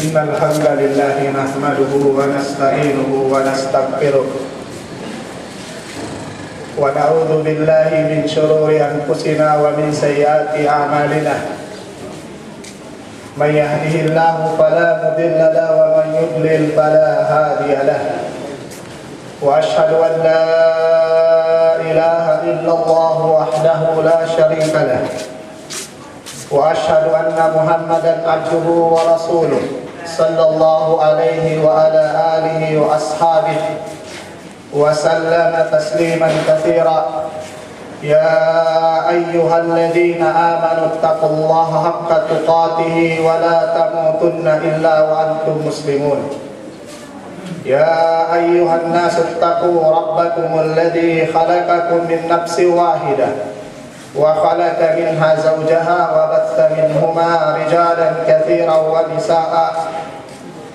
Innal hamdalillah nahmaduhu wa nasta'inuhu wa nastaghfiruh wa na'udzu billahi min shururi anfusina wa min sayyiati a'malina. May yahdihillahu fala mudilla lahu wa man yudlil fala hadiya lahu. Wa ashhadu an la ilaha illallah wahdahu la syarika lahu. Wa ashhadu anna Muhammadan abduhu wa rasuluh sallallahu alaihi wa ala alihi wa ashabihi wa sallama tasliman katsira. Ya ayyuhalladzina amanu taqullaha haqqa tuqatih wa la tamutunna illa wa antum muslimun. Ya ayyuhan nasu taqu rabbakumul ladzi khalaqakum min nafsin wahidah wa khalaqa minha zawjaha wa batha minhuma rijalan katsiran wa nisaa'a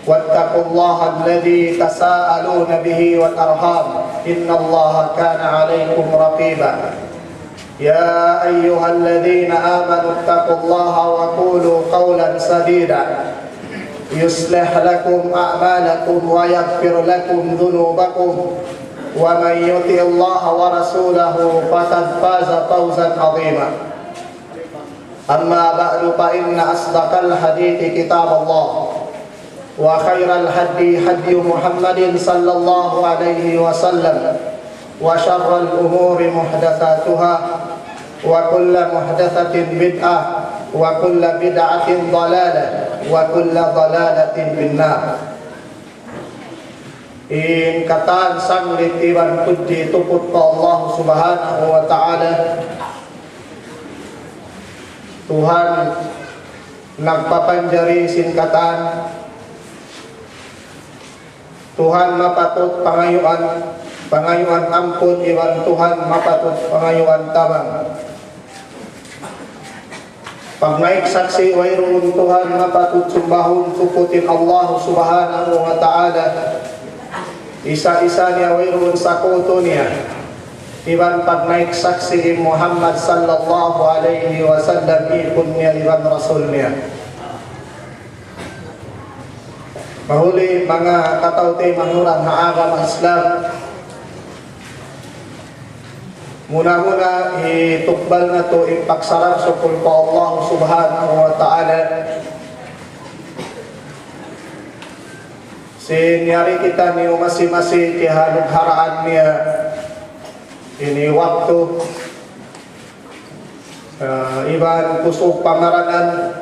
wattaqullaha alladzi tasaaluna bihi wal arham innallaha kana 'alaykum raqiba. Ya ayyuhalladzina amanu taqullaha wa qulu qawlan sadida yuslih lakum a'malakum wa yaghfir lakum dhunubakum wa man yuti'illaha wa rasulahu faqad faza fawzan 'azima. Amma ba'du fa inna asdaqal hadithi kitabullah wa khairal hadi hadi Muhammadin sallallahu alaihi wasallam wa syarral umuri muhdatsatuha wa kullu muhdatsatin bid'ah wa kullu bid'atin dhalalah wa kullu dhalalatin finnar. In katan sanglit iban puji tuput ka Allah subhanahu wa ta'ala. Tuhan nagpapanjari sinkatan, Tuhan mapatut pangayuan ampun iwan Tuhan mapatut pangayuan tabang. Pag naik saksi wairun Tuhan mapatut sumbahun tuputin Allah subhanahu wa ta'ala. Isa-isa niya wairun sakuto niya. Iban pag naik saksi Muhammad sallallahu alaihi wasallam ipun niya iban rasul niya. Mahuli mga katawte manguran na agam Islam. Muna-muna itukbal na to ipaksaran sa kulpa Allah subhanahu wa ta'ala. Sinyari kita ni umasi-masi kihalog haraan niya ini waktu iban kusog pangaranan.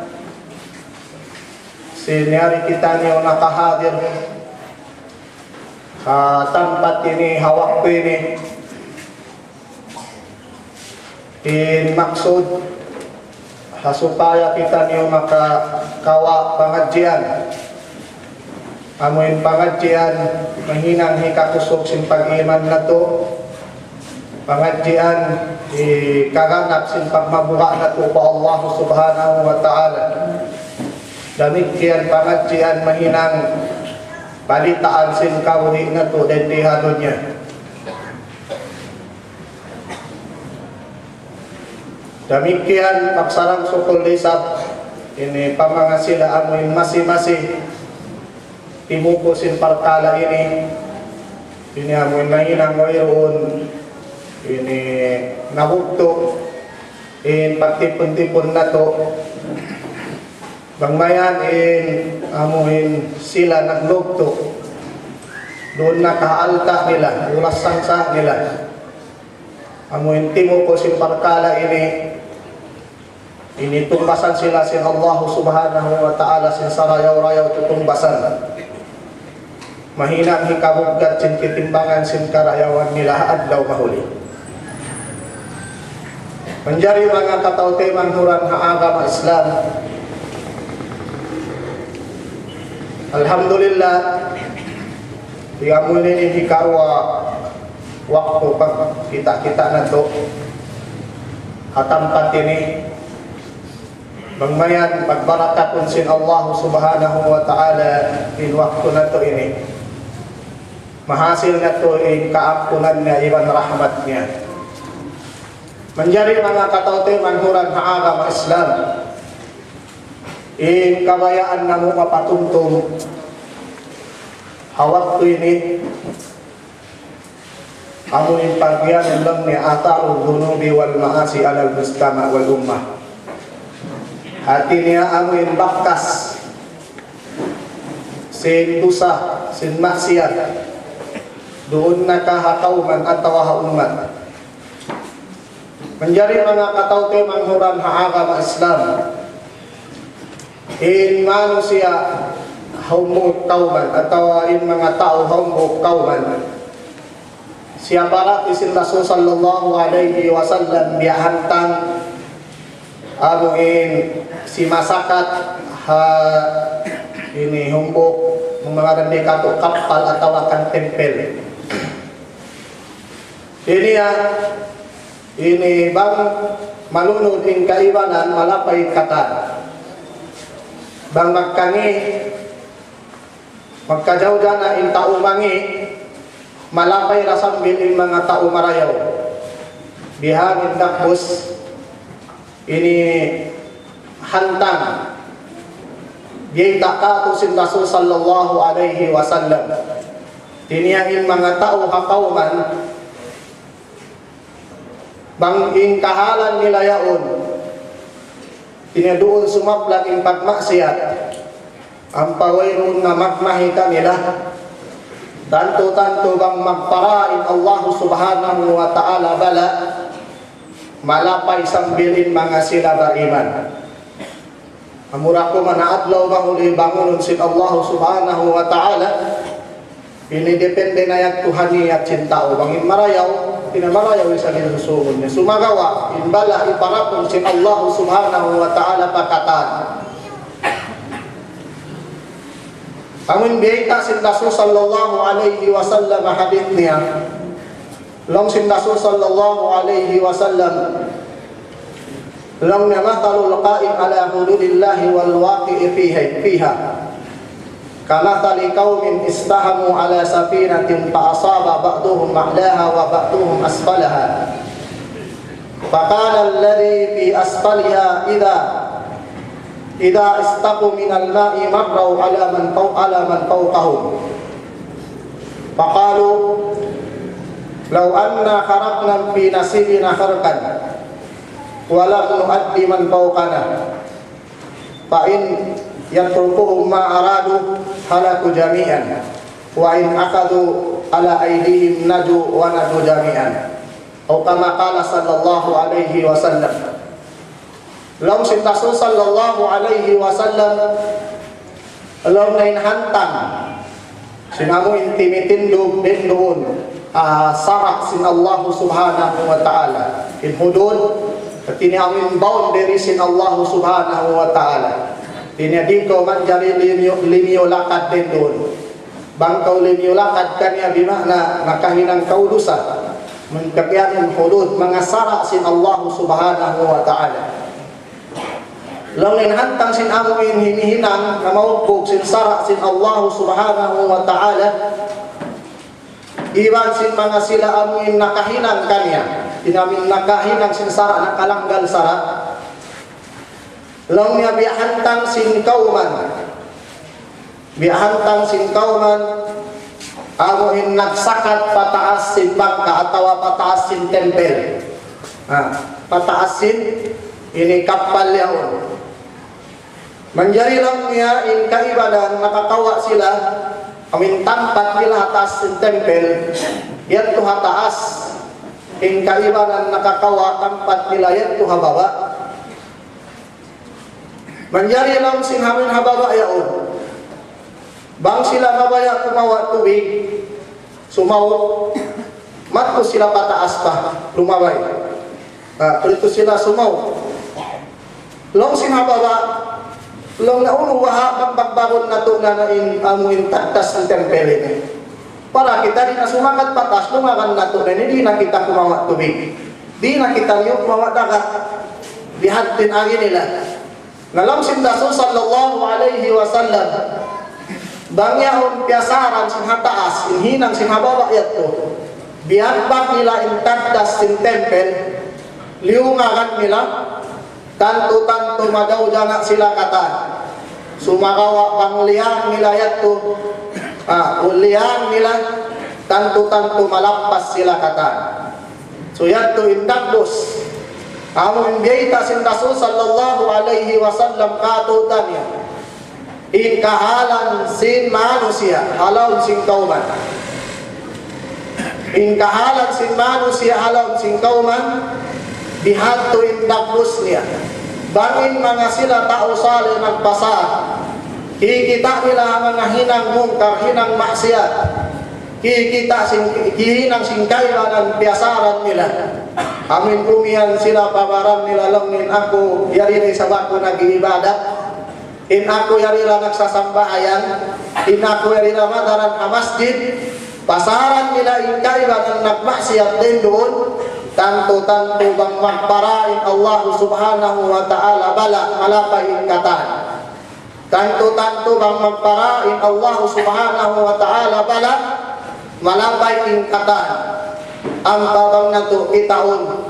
Sinyari kita niyo nakahadir tempat ini, hawak ini in maksud supaya kita niyo makakawa pengajian amuin pengajian mahinang hikakusog sin pag-iman na to pengajian kaganap sin pagmabuha na to pa Allah subhanahu wa ta'ala. Demikian pengajian mahinang palitaan sin kawri na to dentihadonnya. Demikian paksarang sukul lisab ini pamangasila amuin masih-masih timukusin perkala ini amuin mahinang wairun ini nabukto in pagtipon-tipon na to. Bangmayan amuhin sila naglugto. Doon nakaalta nila, ulas sansa nila. Amuhin timo ko si parkala ini tumbasan sila sin Allah subhanahu wa ta'ala sin sarayaw-rayaw tutumbasan. Mahina ang hikabugat sin kitimbangan sin karayawan nila adlaw mahuli. Manjari mga katawte manhuran haagama Islam. Alhamdulillah, tigamunin ini hikarwa waktu pag kita na to hatampat ini bangmayan pagbarakatun sin Allah subhanahu wa ta'ala in waktu na to ini mahasil na to in kaampunan niya iwan rahmat niya. Menjadi mga katawte manhuran haagama Islam in kabayaan na mo mapatuntung hawak to ini amunin pagyan lang ni ata'ul dhunubi wal ma'asi alal mustama wal ummah. Hati niya amunin bakas sin dusa, sin maksiat doon nakahakauman at tawahauman. Menjadi mga katawte manghuran haagama Islam in manusia haumuk kauman atau in mga tao haumuk kauman siya para isin Rasul sallallahu alaihi wasallam biyahantang amuin si masakat ini humbok mga randikato kapal atau akan tempel ini bang malunod in kaiwanan malapay kata bang magkangi magkajawda na in tao mangi malapay rasambil in mga tao marayaw bihangin takbos ini hantang biyay takato sin Rasul sallallahu alaihi wasallam tiniyain mga tao hakauman bang in kahalan nila yaon tinadoon sumaplag in pagmaksiyat ang pawayron na magmahita nila tanto bang magparain Allah subhanahu wa ta'ala bala malapay sambilin mga sila bariman. Amura ko manaadlaw mahuli bangunon sin Allah subhanahu wa ta'ala ini depende na yan tuhani at sintao bangin marayaw pinamarayaw isa ginusuon niya sumagawa inbala iparapon sin Allah subhanahu wa ta'ala pakatan. Amun biyayta sin Rasul sallallahu alaihi wasallam hadith niya long sin Rasul sallallahu alaihi wasallam long na mathalul qa'im ala hududillahi wal waqi'i fiha kamathali qaumin istahamu ala safinatin fa asaba ba'duhum a'laha wa ba'duhum asfalaha faqala alladhi fi asfaliha idza istaqu min al-ma'i marraw ala man fawqahum faqalu law anna kharaqna fi nasibina kharqan wa lam nu'addi man fawqana fa in yatrukuhum ma aradu halaku jami'an wa in akadu ala aydihim naju wa naju jami'an atau kama qala sallallahu alaihi wasallam. Law sin Rasul sallallahu alaihi wasallam law nain hantang sinamu intimitindog din doon sarak sin Allah subhanahu wa ta'ala in hudud tiniamin boundary sin Allah subhanahu wa ta'ala tinadi ko man jari linyo lakad din doon bangkaw linyo lakad kanya bimakna nakahinang kaulusa magkakyan hudud mga sarak sin Allah subhanahu wa ta'ala. Lang hantang sin amuin hinihinang na maupog sin sarak sin Allah subhanahu wa ta'ala iwan sin mga sila amuin nakahinang kanya inamin nakahinang sin sarak nakalanggal sarak lang niya bihantang sin kauman amuin nagsakat pataas sin bangka atawa pataas sin tempel pataas sin ini kapal yaon Menjadi lang niya in kaibadan nakakawa sila amin tampat nila atas in tempel yan to hataas in kaibadan nakakawa tampat nila yan to hababa. Menjadi lang sin hamin hababa yaon bang sila mabaya kumawa tubig sumaw matko sila pataas pa lumabay dito sila sumaw long sin hababa long nauno waha pagbagon na to na in amuin tatas ng tempele ni para kita di na sumakat patas lumakan na to na hindi na kita kumawa tubig di na kita niyo kumawa dagat dihatin agi nila nalang sin Rasul sallallahu alaihi wasallam bangyaon piasaran sin hataas in hinang sin hababa yato biadbak nila in tatas sin tempel liungakan nila tanto magaw jana sila kata sumagawa pangliyang nila yato uliyang nila tanto malampas sila kata so yato indagdos among biyita sin Rasul sallallahu alaihi wasallam katutan niya in kahalan sin manusia halaw sin kauman in kahalan sin manusia halaw sin kauman dihato indagdos niya bangin mga sila tao sali nagpasaat kikita nila mga hinang mungkar hinang maksiat kikita hinang singkailan piasaran nila amin kumihan sila pabaran nila langin ako yari na isabat ko nag-iibadat in ako yari na nagsasambahayan in ako yari na madaran na masjid pasaran nila inkailan nagmaksiat din doon tanto bang magparain Allah subhanahu wa ta'ala bala malapain katan tanto bang magparain Allah subhanahu wa ta'ala bala malapain katan ang babang na to kitaon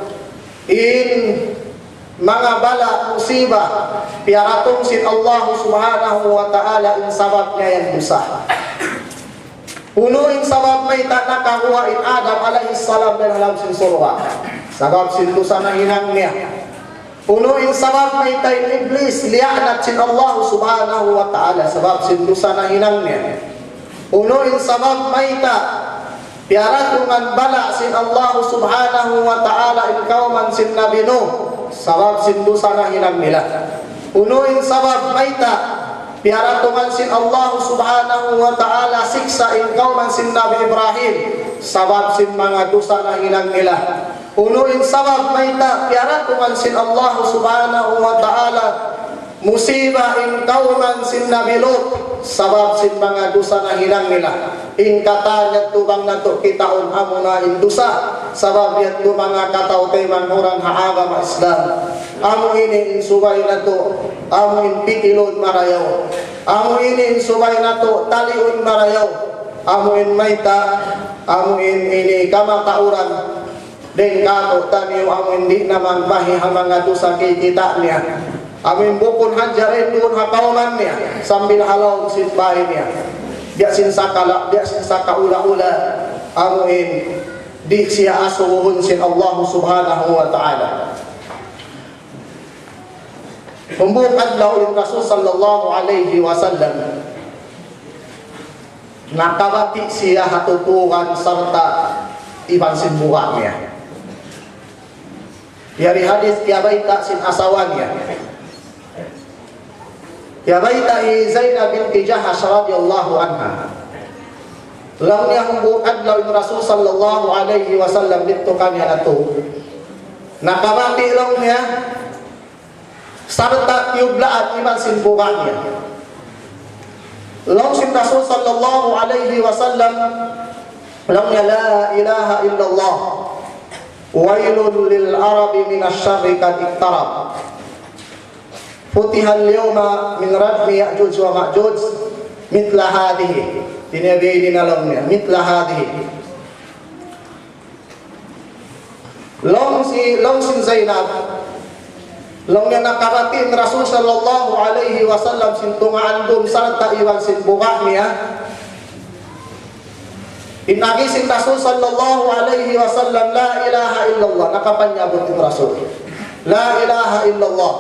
in mga bala musibah piaratong sin Allah subhanahu wa ta'ala in sabab niya yan dosa punuin sabab may nakakuha in Adam alayhi salam dan alam sin surga sabab sin dosa na hinang niya punuin sabab may tayo iblis lianat sin Allah subhanahu wa ta'ala sabab sin dosa na hinang niya punuin sabab may ta piaratungan bala sin Allah subhanahu wa ta'ala in kauman sin Nabi Nuh sabab sin dosa na hinang nila punuin sabab may ta piaratungan sin Allah subhanahu wa ta'ala siksa in kauman sin Nabi Ibrahim sabab sin mga dosa na hinang nila punuin sabab may ta piaratungan sin Allah subhanahu wa ta'ala musibah in kauman sin Nabi Lut sabab sin mga dosa na hinang nila in katanya tubang na to kitaon amo na in dosa sabab yan to mga kataw tay manhuran haagam Islam amo ini in subay na to amo in pitilon marayaw amo ini in subay na to talion marayaw amo in mayta amo in ini kamatauran den kato taniyo amo hindi naman bahihang mga dosa kikita niya amin bukon hadjarin doon hakauman niya sambil halaw sin bahay niya dia sin saka ula-ula amuin di siya asuhun sin Allah subhanahu wa ta'ala pembukad law yung Rasul sallallahu alaihi wasallam nakabati siya hatutukan serta iban sin buka niya dari hadis kiabaita sin asawan niya ya baita Zainab binti Jahash radhiyallahu anha lam yahbu adlaw Rasul sallallahu alaihi wasallam dito kanya nato nakabati lang niya sarta yublaat iman sin bukannya lang sin Rasul sallallahu alaihi wasallam lang niya la ilaha illallah wailun lil arabi minasyarri kad iktarab Futihal yawma min radmi Ya'juj wa Ma'juj mitla hadhihi tinabini nalamnya mitla hadhihi long sin Zainab long yang nakaratin Rasul sallallahu alaihi wasallam sin tungaan dum sarta iwan sin buka niya inagi sin Rasul sallallahu alaihi wasallam la ilaha illallah nakapanyabot in Rasul la ilaha illallah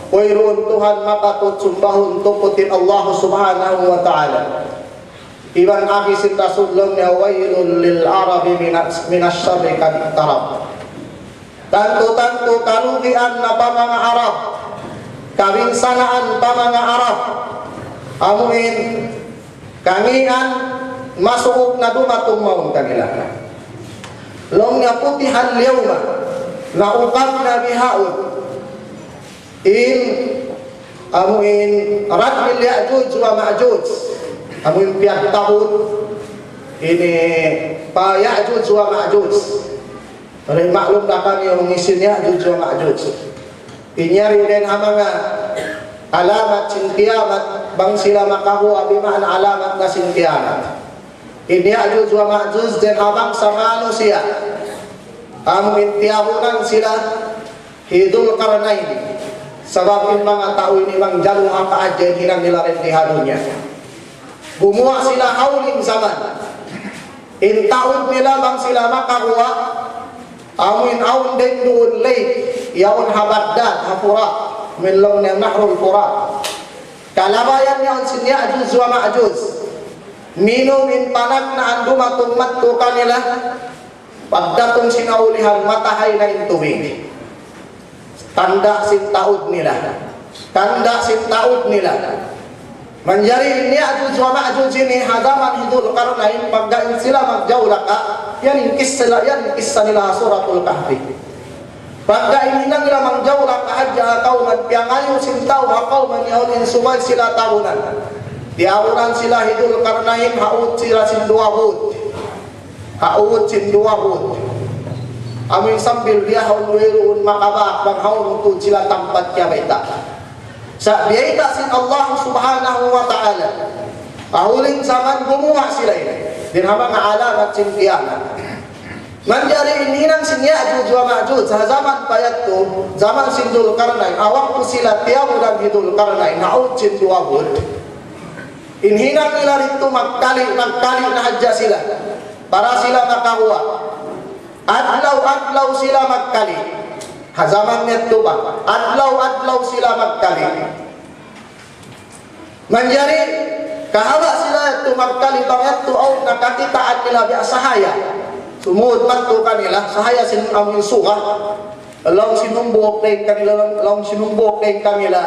Wairoon Tuhan makatut sumpahun tuputin Allah subhanahu wa ta'ala. Iban akisin rasulullah niya wailun lil arabi minasyarri kadiktarab. Tanto-tanto kalugian na pa mga Arab, kabinsanaan pa mga Arab, amuin kangian masuok na dumatong maun kanila. Long nga putihan liyawma na ukam na bihaud in amuin radmil Ya'juj wa Ma'juj, amuin piyag tahun ini pa Ya'juj wa Ma'juj. Oleh maklum na kami yung isin Ya'juj wa Ma'juj. Inyari din ang mga alamat sin kiamat bang sila makahuwa bimaan alamat na sin kiamat. Ini Ya'juj wa Ma'juj din abang sa manusia. Amuin tiyahunan sila Hidul Qarnain. Sebab yung mga tao ini mang jalung ang kaajen hinang nila rin tihadunya. Gumawa sila hauling zaman. In taon nila bang sila makakuha. Amuin aun din doon late. Yaon habagdad, hapura. Minlong niyang nahrul pura. Kalabayan niya on sin Ya'juj wa Ma'juj. Minum in panak na andumatong matto kanila. Pagdatong sinaulihan matahay na intubig. Tanda sin taud nila. Tanda sin taud nila. Manjari ni Ya'juj wa Ma'juj ini hadaman Hidul Qarnain pagdain sila magjawlaka. Yan yung kisah nila suratul Kahfi. Pagdain nila magjawlaka hadya kauman piangayo sin tau kauman yaon sumay sila tahunan. Diawunan sila Hidul Qarnain haud sila sin duwahud. Haud sin duwahud. Amin sambil biyahon wiruun makabak banghaun untuk sila tempat kiabaita. Sa biyaita sin Allah subhanahu wa ta'ala. Ahuling zaman gumawa sila ini. Din hamang alamat sin kiamat. Manjari ininang sin Ya'juj wa Ma'juj sa zaman payat to, zaman sin Hidul Qarnain, awak po sila tiyaw ng Hidul Qarnain, haud sin duwahud. Inhinang nila rito magkali na hadya sila. Para sila makakuha. Adlaw sila magkali. Hazaman nito ba? Adlaw sila magkali. Manjari, kahawa sila ito magkali bang ito o nakakitaan nila biya sahaya. Sumud man ito kanila, sahaya aming suka. Alam sinumbok na kanila.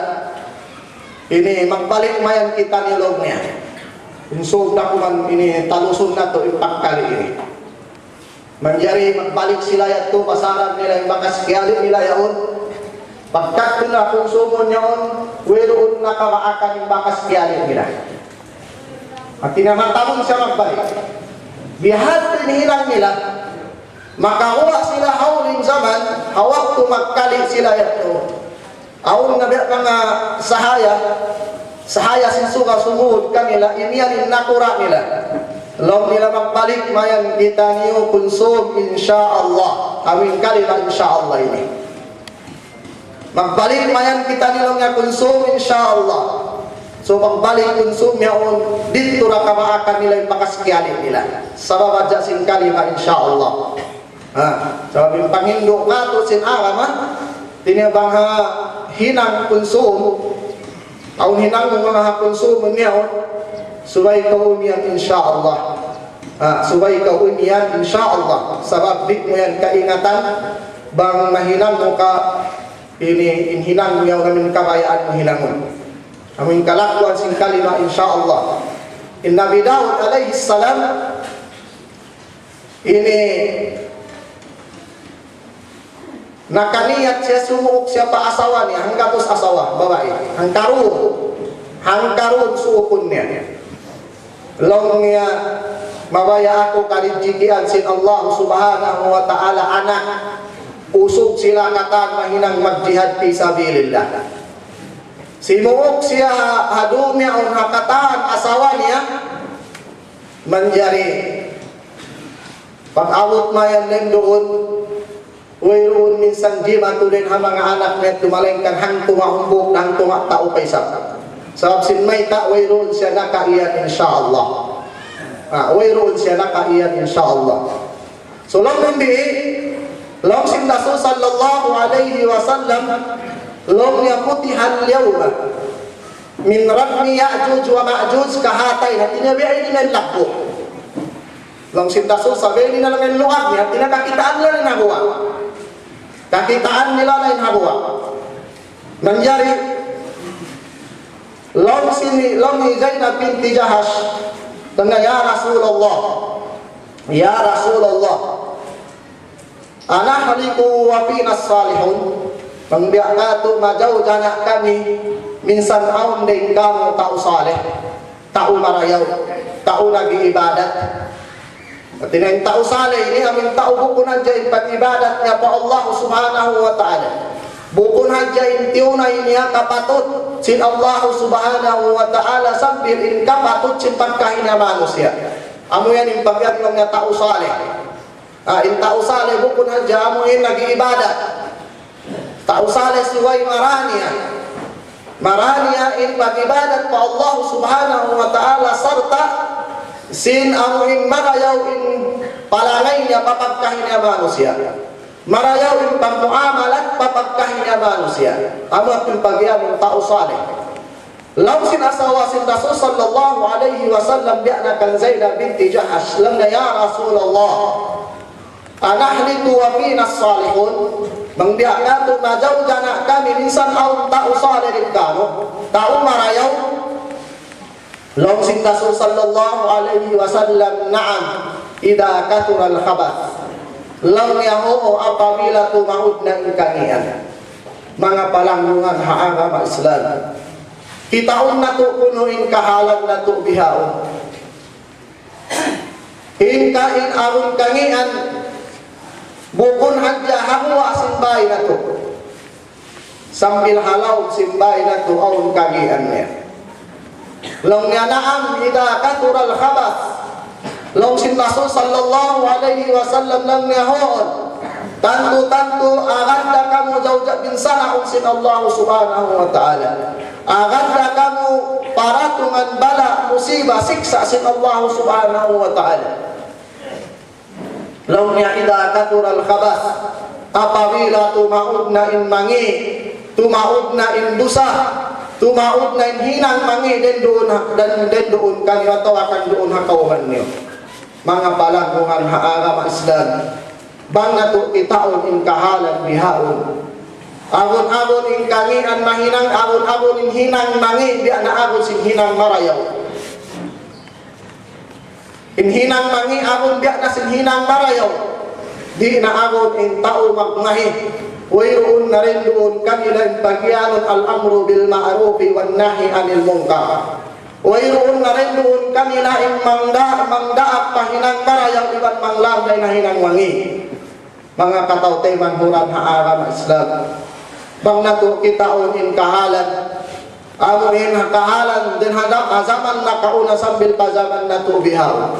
Ini magbalik mayan kita nilog niya. Insog na kuman ini talusun na to ipagkali ini. Manjari magbalik sila yato pasaran nila yung bakas kiyali nila yaon. Pagkat ko na kung sumon yaon, wiroon na kawaakan yung bakas kiyali nila. At tinamatamon siya magbalik. Bihat hinihilang nila, makakuha sila hauling zaman, hawak to magkali sila yato. Aun na mga sahaya sinsuka sumud kanila, iniyan nakura nila. Long nila magbalik mayan kita niyo konsum insyaallah. Amin kalima insyaallah ini. Magbalik mayan kita nila nga konsum insyaallah. So magbalik konsum yaon dito ra kamaakan nila yung pakaskiali nila. Sabab adja sin kalima insyaallah. Sabab yung pangindo kato sin arama tinibang hinang konsum. Ang hinang mga konsum niya subay ka umiyan insyaallah. Subay ka umiyan insyaallah. Sabab di mo yan kaingatan bang mahinang mo ka inhinang mo yung namin kabayaan mo hinangon. Amin kalakwan sing kalima insyaallah. Nabi Daud alaihi salam ini nakaniyat siya sumuok siya pa asawa niya hanggang tos asawa babae hangkarun suukun niya long niya mabaya ako kalijigian sin Allah subhanahu wa ta'ala anak usog sila katang mahinang magjihad fi sabilillah simuok siya hadumya o nakatahan asawa niya manjari pag-awot mayan len doon wayroon minsan di matulin ha mga anak niya tumalengkan hang tumahumbok hang tumatao kay sabab sin may ta wayroon siya nakaiyan insyaallah. Wayroon siya nakaiyan insyaallah. So lang hindi lang sin Rasul sallallahu alaihi wasallam Long ya futihal yawma min radmi Ya'juj wa Ma'juj kahatain, artinya bi'ay din lakbo. Long sintaso sabi nila lang ang luag niya, artinya kakitaan nila rin habuwa. Kakitaan nila rin habuwa. Nangyari, long ni Zainab binti Jahash, tanda ya Rasulullah, ya Rasulullah, anahliku wa fina salihun, pangbiakatu majaw janak kami, minsan aun din kamu tau saleh, tau marayaw, tau nagi ibadat. At yung tau saleh ini amin tau bukunan dyan pag-ibadat niya pa Allah subhanahu wa ta'ala. Bukunan dyan tiunay niya kapatut sin Allah subhanahu wa ta'ala sambil in kapatut sin pagkahina manusia. Amo yan yung pagyatlong niya tau saleh. In tau saleh bukunan dyan amo yan nag-ibadat. Tau saleh siway marania in pag-ibadat pa Allah subhanahu wa ta'ala sarta sin amuing marayaw in palangay niya papagkahin niya manusia. Marayaw in pagmuamalat papagkahin niya manusia. Amo at yung pagyan ng tao saleh. Lam sin asawa sin Rasul sallallahu alaihi wasallam bi'na kan Zainab binti Jahash lam na ya Rasulullah anahlitu wa fina salihun mangbiakatu majaw jana kami minsan aw tao saleh rin kano tao marayaw. Long sin Rasul sallallahu alaihi wasallam na'am idza kathura al-khabath lam yahu apabila tumaud na ikanian mga palanggungan haagama Islam kitaon na to punuin kahalan na to bihaon hinkain arun kangian bukun hadya hawa simbay na to sambil halaw simbay na to arun kangian niya. Long yanaam ida kathura al-khabath long sin Rasul sallallahu alaihi wasallam lang nahon tantu aganda kamu jauh bin sana sin Allah subhanahu wa ta'ala aganda kamu paratungan bala musibah siksa sin Allah subhanahu wa ta'ala. Long ya ida kathura al-khabath apabila tumaud na in mangi tumaud na in dusa tumaud na hinang mangi den doon kanyo atau akan doon hakauman niyo mga palanggungan haagama Islam bang nato itaon in kahalan bihaon agon in kangian mahinang agon in hinang mangi di na agon sin hinang marayaw in hinang mangi agon di na sin hinang marayaw di na agon in tao magmahi. Wayroon na rin doon kanilang pagyanod al-amru bil ma'rufi wan nahi anil munkar. Wayroon na rin doon kanilang mangdaap pahinang marayaw iba't manglagay na hinang wangi. Mga katawteman huran haagama Islam. Bang nato kitaon in kahalan. Amuhin kahalan din zaman na kauna sambil pa zaman nato bihaw.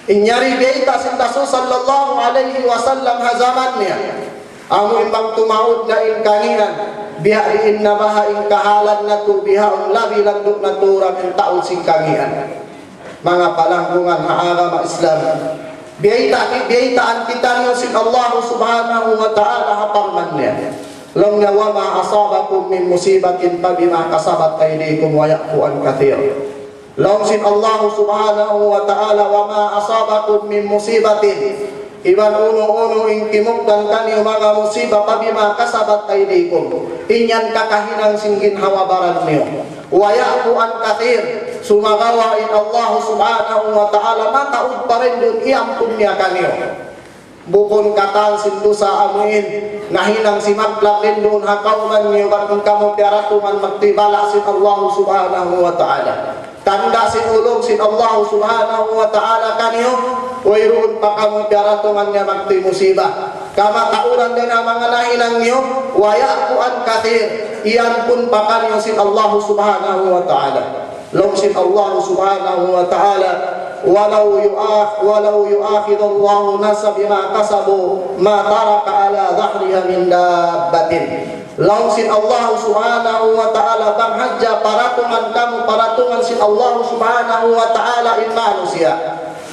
Inyari beita sin Rasul sallallahu alaihi wasallam hazaman niya. Amo impang tumaud na in kanginan bihain na bahain kahalan na to bihaon labi landok na turang in taon sing kangian mga palanggungan haagama Islam biyaitaan kita niyo sin Allah subhanahu wa ta'ala haparman niya lam na wa ma asabakum min musibatin pabima kasabat aydikum wa ya'fu an kathir lam sin Allah subhanahu wa ta'ala wa ma asabakum min musibatin iban uno-uno ing timugdan kanyo mga musibah pabima kasabat aydikum inyan kakahinang singgin hawabaran niyo wa ya'fu an kathir sumagawa in Allah subhanahu wa ta'ala mataud pa rin dun iampun niya kanyo bukon katang sindusa amuin nahinang si maglak din dun hakauman niyo bakong kamo tiaratuman magtibala sin Allah subhanahu wa ta'ala tanda sin ulong sin Allah subhanahu wa ta'ala kanyo wayroon pa kamo tiaratungan niya magti musibah kama kauran din ang mga nahinang niyo waya po ang kathir iyan pun pa kanyo sin Allah subhanahu wa ta'ala long sin Allah subhanahu wa ta'ala walau yu'akhidhu Allahu nasa bima kasabu ma taraka ala dhahriha min dabbatin long sin Allah subhanahu wa ta'ala bang hadja paratungan sin Allah subhanahu wa ta'ala in manusia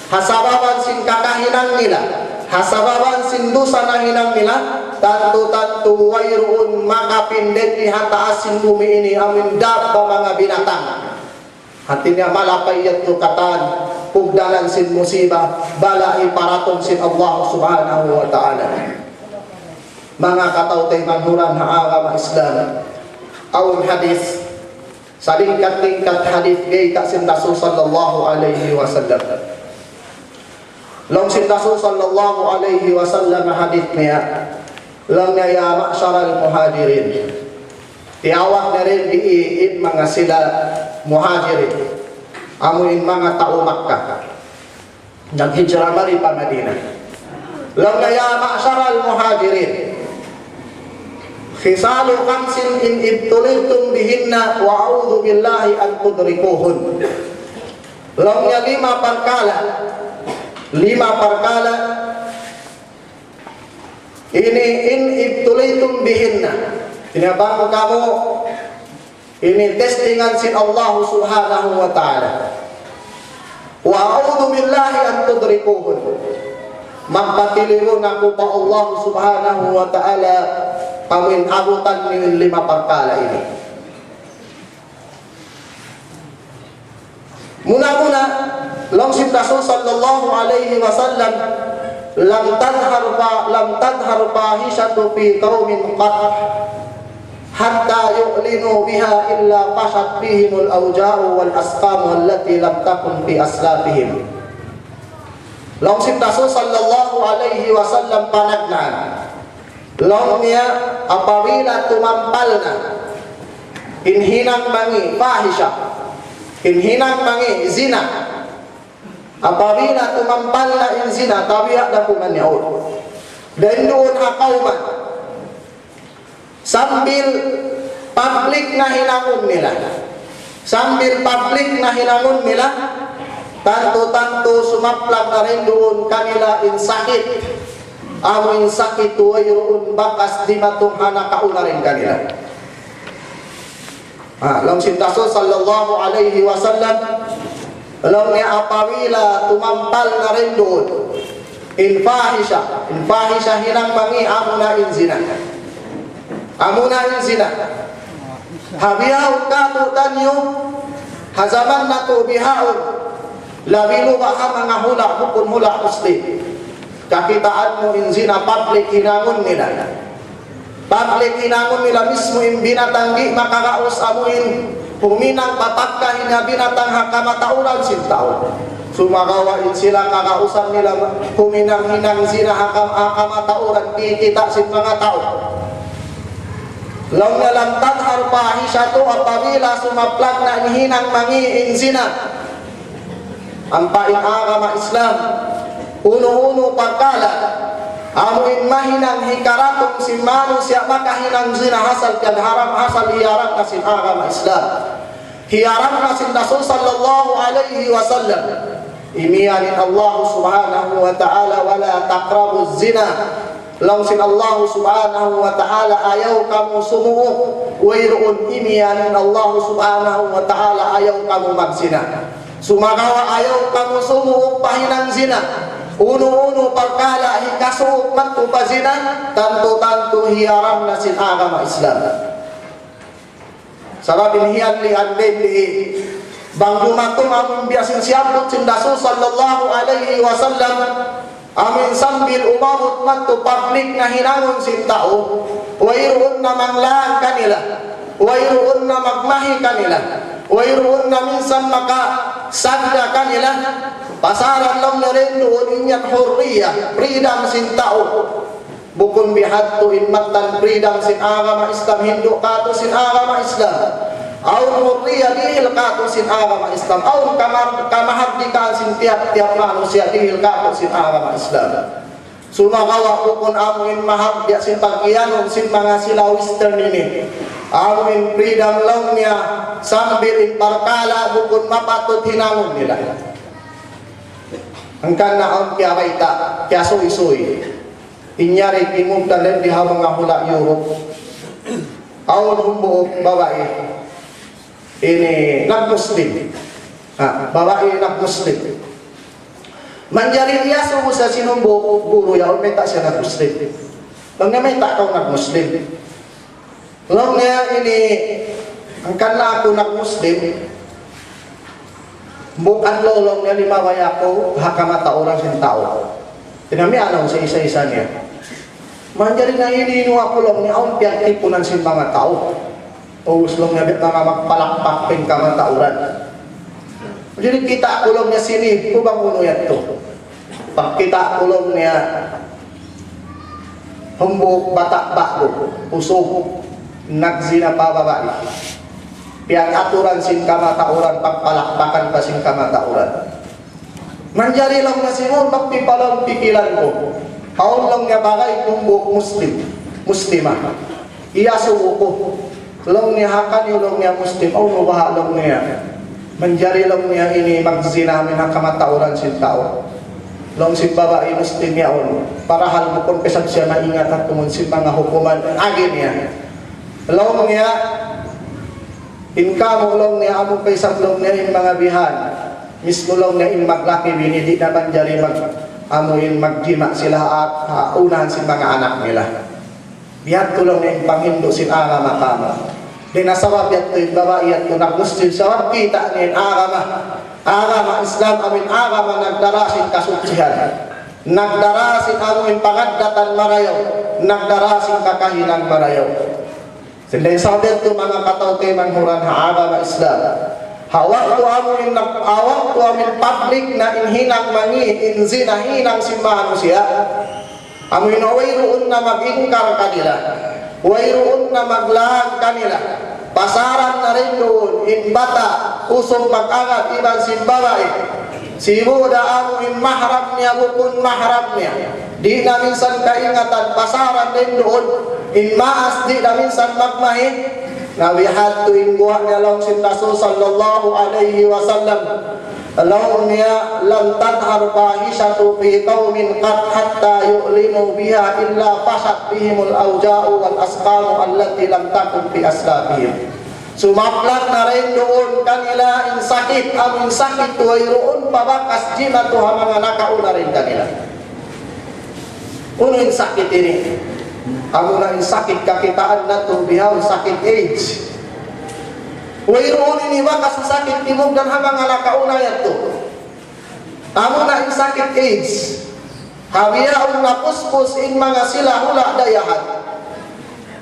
hasababan sin kakahinang nila hasababan sin dosa na hinang nila tantu-tantu wayruun makapindit di hataasin bumi ini amin dabba mga binatang. Hatinya malapayat tukatan pugdalan sin musibah balai paraton sin Allah subhanahu wa ta'ala. Mga katautay manhuran na agama Islam awang hadis salingkat-lingkat hadis gay tak sin Rasul sallallahu alaihi wasallam. Long sin Rasul sallallahu alaihi wasallam hadis niya lang niya ya ma'syaral muhajirin tiawak na rin diiin mga sila muhajirin amuin mga tao Makkah naghijra mari pa Madinah. Lang niya ya ma'syaral muhajirin khisalu khamsin in ibtulitum bihinna wa a'udhu billahi an tudrikuhun. Lang niya lima perkala ini in ibtulitum bihinna, tinabang kamu ini testingan sin Allah subhanahu wa ta'ala wa a'udhu billahi an tudrikuhun, magpatiligon ako pa Allah subhanahu wa ta'ala kawin abutan ni lima perkala ini. Muna-muna langsung Rasul sallallahu alaihi wasallam lam tadhar fahishatu fi qaumin qat hatta yu'linu biha illa fashat fihimul awja'u wal asqam allati lam takun fi aslafihim. Langsung Rasul sallallahu alaihi wasallam panagnan longnya apabila tumampalna inhinang mangi fahisha inhinang mangi zina apabila tumampalna in zina tabiat dakuman yaud dan doon hakauman sambil publik na hinangon nila tanto sumaplag na rin doon kanila in sakit amin sakit wayroon bakas di matunghana kauna rin kanila. Langsung Rasul sallallahu alaihi wasallam alam niya apabila tumampal na rin doon in fahisha hinang mangi amuna in zina habiyaw katutan nyo hazaman na to bihaon labilu baka mga hula usli kakitaan mo in zina public hinangon nila mismo in binatanggi makakaos amuin huminang patakka hina binatang hakamatauran sintao sumagawain sila kakausan nila huminang hinang zina hakamatauran kikita sin mga tao. Law na lam tadhar fahishatu apabila sumaplag na hinang mangi in zina ang paing agama Islam uno pagkala amuin mahinang hikaratong si manu siya makahinang zina hasal kan haram hasal hiyaran na sin agama Islam hiyaran na sin Rasul sallallahu alaihi wasallam imiyanin Allah subhanahu wa ta'ala wala taqrabu zina lang sin Allah subhanahu wa ta'ala ayaw kamu sumuo wayroon imiyanin Allah subhanahu wa ta'ala ayaw kamu magsina sumagawa ayaw kamu sumuo pahinang zina uno pagkala hikasuot man to pa zina tanto hiyaram na sin agama Islam sarabin hiyan li bang dumatong aming biyasin siyabot sin Rasul sallallahu alaihi wasallam amin sambil umabot man to public na hinangon sin tao wayroon na manglaan kanila wayroon na magmahi kanila wayroon na minsan makasagda kanila pasaran lang na rin doon inyang hurriya freedom sin tao bukun bihat to inmatan freedom sin agama Islam hindo kato sin agama Islam aw hurriya dihil kato sin agama Islam aw kamahagdikan sin tiap manusia dihil kato sin agama Islam sumagawa bukun amuin mahagdia sin pagkiyanon sin mga sila western ini amuin freedom lang niya sambil imparkala bukun mapatut hinangon nila ang kanaon kaya kaita kaya suy inyari kimugtan din diha mga hula Europe awon humbuok babae ini nag-Muslim babae nag-Muslim manjari iya sa sinumbuok guru yaon may ta siya nag-Muslim Long niya may takaw nag-Muslim. Long niya ini, ang kanla ako nag-Muslim, bukan lolong niya limaway ako, hakamata orang sin tao. Tinami anong sa isa-isa niya. Manjari na inino ako long niya, ang piyatipunan sin mga tao. O long niya, mga magpalakpak ping kamatauran. Jadi kita ako long niya sini, kubang uno yan to. Pag kita ako long niya, humbok batak bako, usog, nagzina pa babae. Piang aturan sin kamatauran, pagpalakpakan pa sin kamatauran. Manjari lang na sinun, magpipalang pikilan ko. Kaon lang niya bagay humbok muslimah. Iyasuko ko. Lang niya hakan yung lang niya muslim, o nubaha lang niya. Manjari lang niya ini magzinamin ang kamatauran sin tao. Long si babae muslim yaon, para hal mo kung pesag siya na ingat at tumunsin mga hukuman agin niya. Long niya, inkamo long niya, among pesag long niya in mga bihan, mismo long niya in maglaki, binidi na banjari amuin magjima sila at unahan si mga anak nila. Bihat ko lang niya in panghindo sin aga makama. Dinasawa bihat ko yung babae at kung nagmuslim sa kita niya in agama Islam amin agama nagdarasin kasutsihan, nagdarasin amin pangadatan marayaw, nagdarasin kakahinang marayaw. Sila sabi ito mga katawte manghuran ha agama Islam. Hawak to amin public na inhinang mangi inzinahinang simbahan siya. Amin wayroon na mag-ingkar kanila, wayroon na maglaag kanila. Pasaran na rin doon, in bata, usong mag-angat, ibang simbabae. Si Buddha amo in mahram niya, bukun mahram niya. Di na minsan kaingatan, pasaran din doon, in maas, di na minsan magmahin. Nabihat to in buha niya lang si Rasul sallallahu alaihi wasallam. Alam niya, lam tadhar fahishatu fi qawmin qad hatta yu'linu biha illa fashat bihimul awja'u wal asqamu allati lam takun fi aslabihim. Sumaplat na rin doon kanila in sakit, aming sakit wayroon pabakas jina to mga nakauna rin kanila. Uno yung sakit ini. Amo na yung sakit kakitaan na to bihaw, sakit AIDS. Wayroon ini bakas sa sakit timog dan hamang nakauna yan to. Amo na yung sakit AIDS. Habiyaon na puspos in mga sila hula dayahan.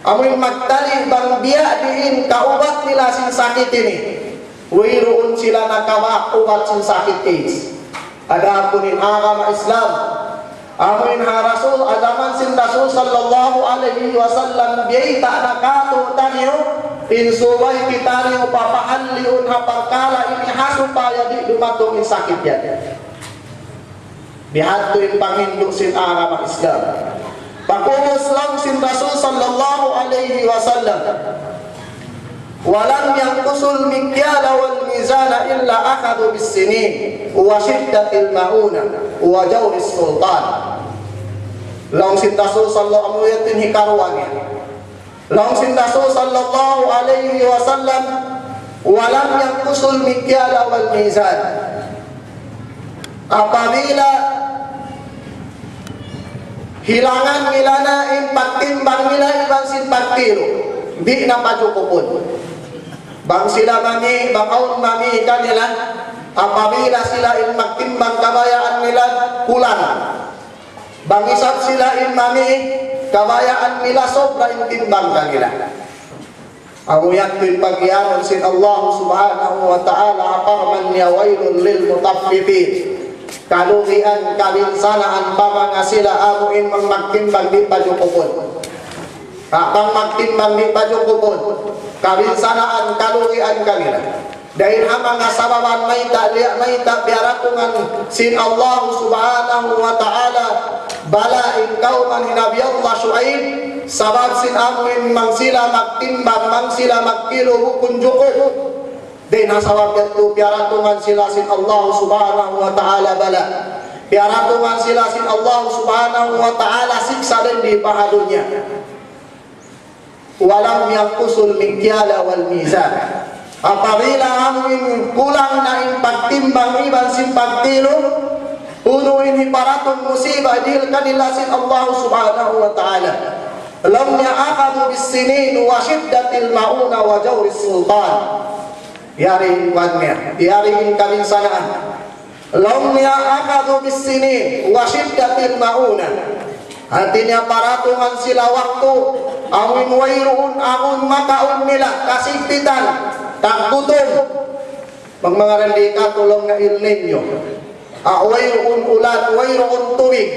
Amoy magtali bang biya diin kaubat nila sin sakit ini. Wayroon sila nakawak-ubat sin sakit AIDS. Ada punin agama Islam. Amoy ha Rasul, adaman sin Rasul sallallahu alaihi wasallam biyay ta nakato tanyo. Insubay kita niyo papahanliun hapangkala ini hasupaya di dumatong in sakit yan. Bihat to yung panghindo sin agama Islam. Pakumos lang sin Rasul sallallahu alaihi wasallam. Walam yanqusul mikyala wal mizana illa akhadhu bis sinin wa shiddatil mauna wa jawris sultan. Lang sin Rasul sallallahu alaihi wasallam hikarwani. Lang sin Rasul sallallahu alaihi wasallam walam yanqusul mikyala wal mizan. Apabila hilangan nila na pagtimbang nila ibang sin pagtiro, di na pajukupon. Bang sila mami, bakaon mami kanila, apabila sila magtimbang kabayaan nila, kulang. Bang isap sila mami, kabayaan nila sobra yung timbang kanila. Ang uyak yung pagyaman sin Allah subhanahu wa ta'ala, aparman niya wailun lil mutaffifin. Kalugian, kabinsanaan pa mga sila amuin magtimbang di pajukupon. Pang magtimbang di pajukupon, kabinsanaan, kalugian kanila. Dahil mga sababan may biaratungan sin Allah subhanahu wa ta'ala balain kauman hinabi Allah Shu'aib sabab sin amuin mang sila magtimbang, mang sila magkilo hukun jukop. Dahil nasawag yato biaratungan sila sin Allah subhanahu wa ta'ala bala. Biaratungan sila sin Allah subhanahu wa ta'ala siksa din di pahadunya. Walam yanqusul mikyala wal mizan. Apabila amuin kulang na yung pagtimbang iban sin pagtilo, unuin hiparatong musibah dihil kanila sin Allah subhanahu wa ta'ala. lam ya'akhadhu bis-sinin wa shiddatil ma'una wa jawris sultan. Yari wannya, yari kalinsanaan. Lam ya'akhadhu bis-sinin wa shiddatil ma'una. Artinya paratungan sila waktu awin wairun aun makaun nila kasigpitan tak gutom pagmangaran di katulong na El Niño wairun ulan wairun tubig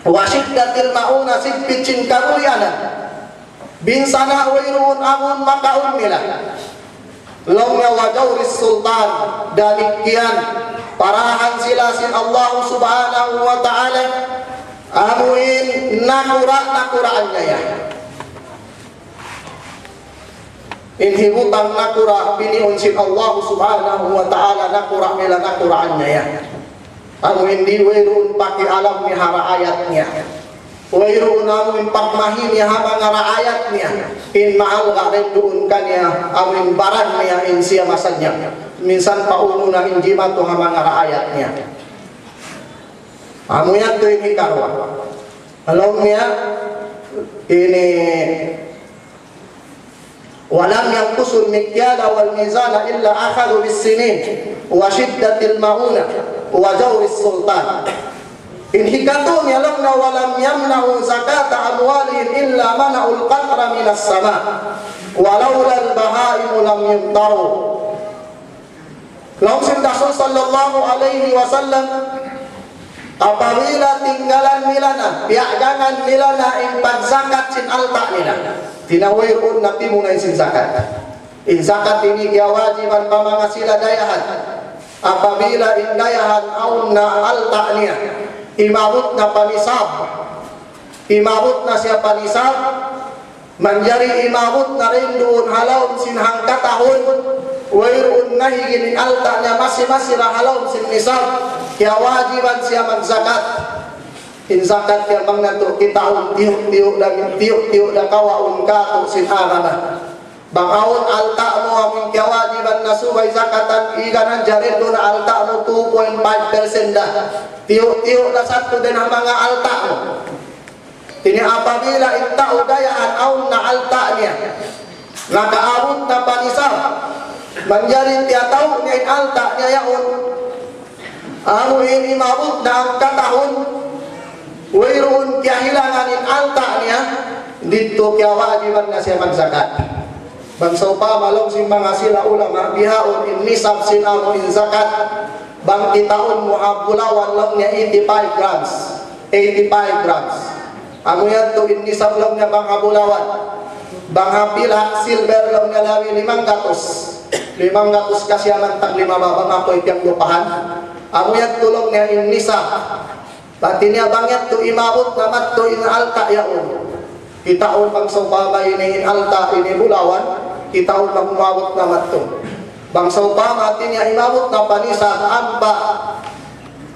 wasiddatil mauna sigpit cinkaruyanan binsana wairun aun makaun nila longnya wajauris sultan dalikian parahan sila sin Allah subhanahu wa ta'ala amuin nakura-nakuraannya ya. Inhi hutang nakura biniun sin Allah subhanahu wa ta'ala nakura mila nakuraannya ya. Amuin di wairun paki alam ni hara ayatnya. Wairun amuin pakmahin ya hama ngara ayatnya. In ma'al garen duun kan ya amuin baran ya in siya masanya. Minsan paununa in jimatu hama ngara ayatnya. Amuyan tu ini karwa. Alomnya ini walam yanqusul mikyala wal mizana illa akhadhu bis-sinin wa shiddatil mauna wa jawris sultan. In hikatun yalamna walam yamna'u zakata amwalihim illa mana'ul qatra minas sama walaula al-bahaimu lam yumtaru. Lalu Rasul sallallahu alaihi wasallam apabila tinggalan milana, piagangan milana in pagzakat sin alta nila. Tinawirun na timunay sin zakat. In zakat ini kewajiban pamangasila dayahan. Apabila in dayahan aun na alta niya, imabot na panisab. Imabot na siya panisab. Manjari imabot na rin doon halaw sin hangkatahon. Wairun nahigin in alta niya masira halaw sin nisab. Kaya wajiban siya magzakat. In zakat kaya bang nato kitaon tiyuk-tiyuk na kawaun kato sin arana. Bangaon alta mo aming kaya wajiban na subay zakatan iganan jarin doon na alta mo 2.5% da. Tiyuk-tiyuk na sato din ang mga alta mo. Tini apabila intao dayaan aun na alta niya. Nakaabot na panisab. Manjarin tiyataw niya in alta niya yaon. Amuin imabot na ang katahon wayroon kahilanganin alta niya dito kaya wajiban na siya magzakat. Bangsaw pa malong sin mga sila ulama bihaon in nisab sin amuin zakat bang kitaon mo abulawan lang niya 85 grams 85 grams amuyan to in nisab lang niya bang abulawan bang hapila silver lang niya lawi 500 kasi ang tag 5 babang ako ipiyang lupahan. Amuyan tulong niya in nisa. Pati niya bangyat to imabot naman to in alta yaon. Kitaon pang saupama ini in alta ini bulawan. Kitaon pang umabot naman to. Bang saupama ti niya imabot na panisa amba.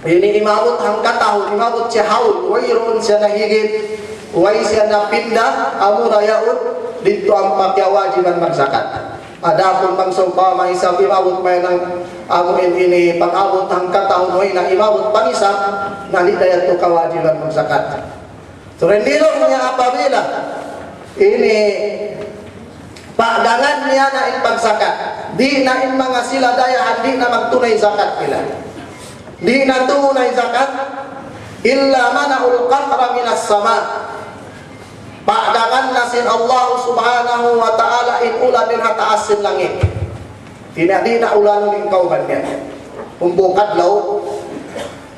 Ini imabot hanggang tahun. Imabot siya haul. Wayroon siya nahigit. Way siya napinda. Amura yaon. Dito ang pagyawajiban magzakat. Adapun pang saupama isang imabot pa ng amuin ini pag-abot ng katahon mo na imabot pang isa na di dayat to kawajiban magzakat. So rendilong niya apabila ini pagangan niya na in pagzakat di na in mga sila dayahan di na magtunay zakat nila. Di na tunay zakat illa mana'ul qatra minas sama. Pagangan na sin Allah subhanahu wa ta'ala in ulan din hataas sin langit. Di na ulan din kauban niya. Pumbukat law,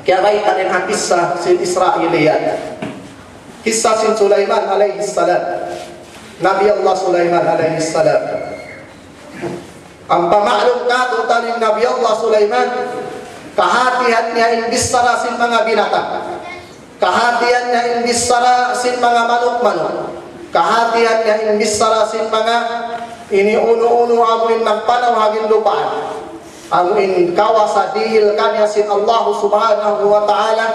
kaya may kanin ang kisah sin Israeliyan. Kisah sin Sulaiman alayhi salam. Nabi Allah Sulaiman alayhi salam. Ang pamaklong kato tanin Nabi Allah Sulaiman, kahatihan niya in bisara sin mga binatang. Kahatian niya in bisara sin mga manok-manok. Kahatian niya in bisara sin mga iniuno-uno amuin magpanaw hagin lupaan. Amuin kawasa dihil kanya sin Allah subhanahu wa ta'ala.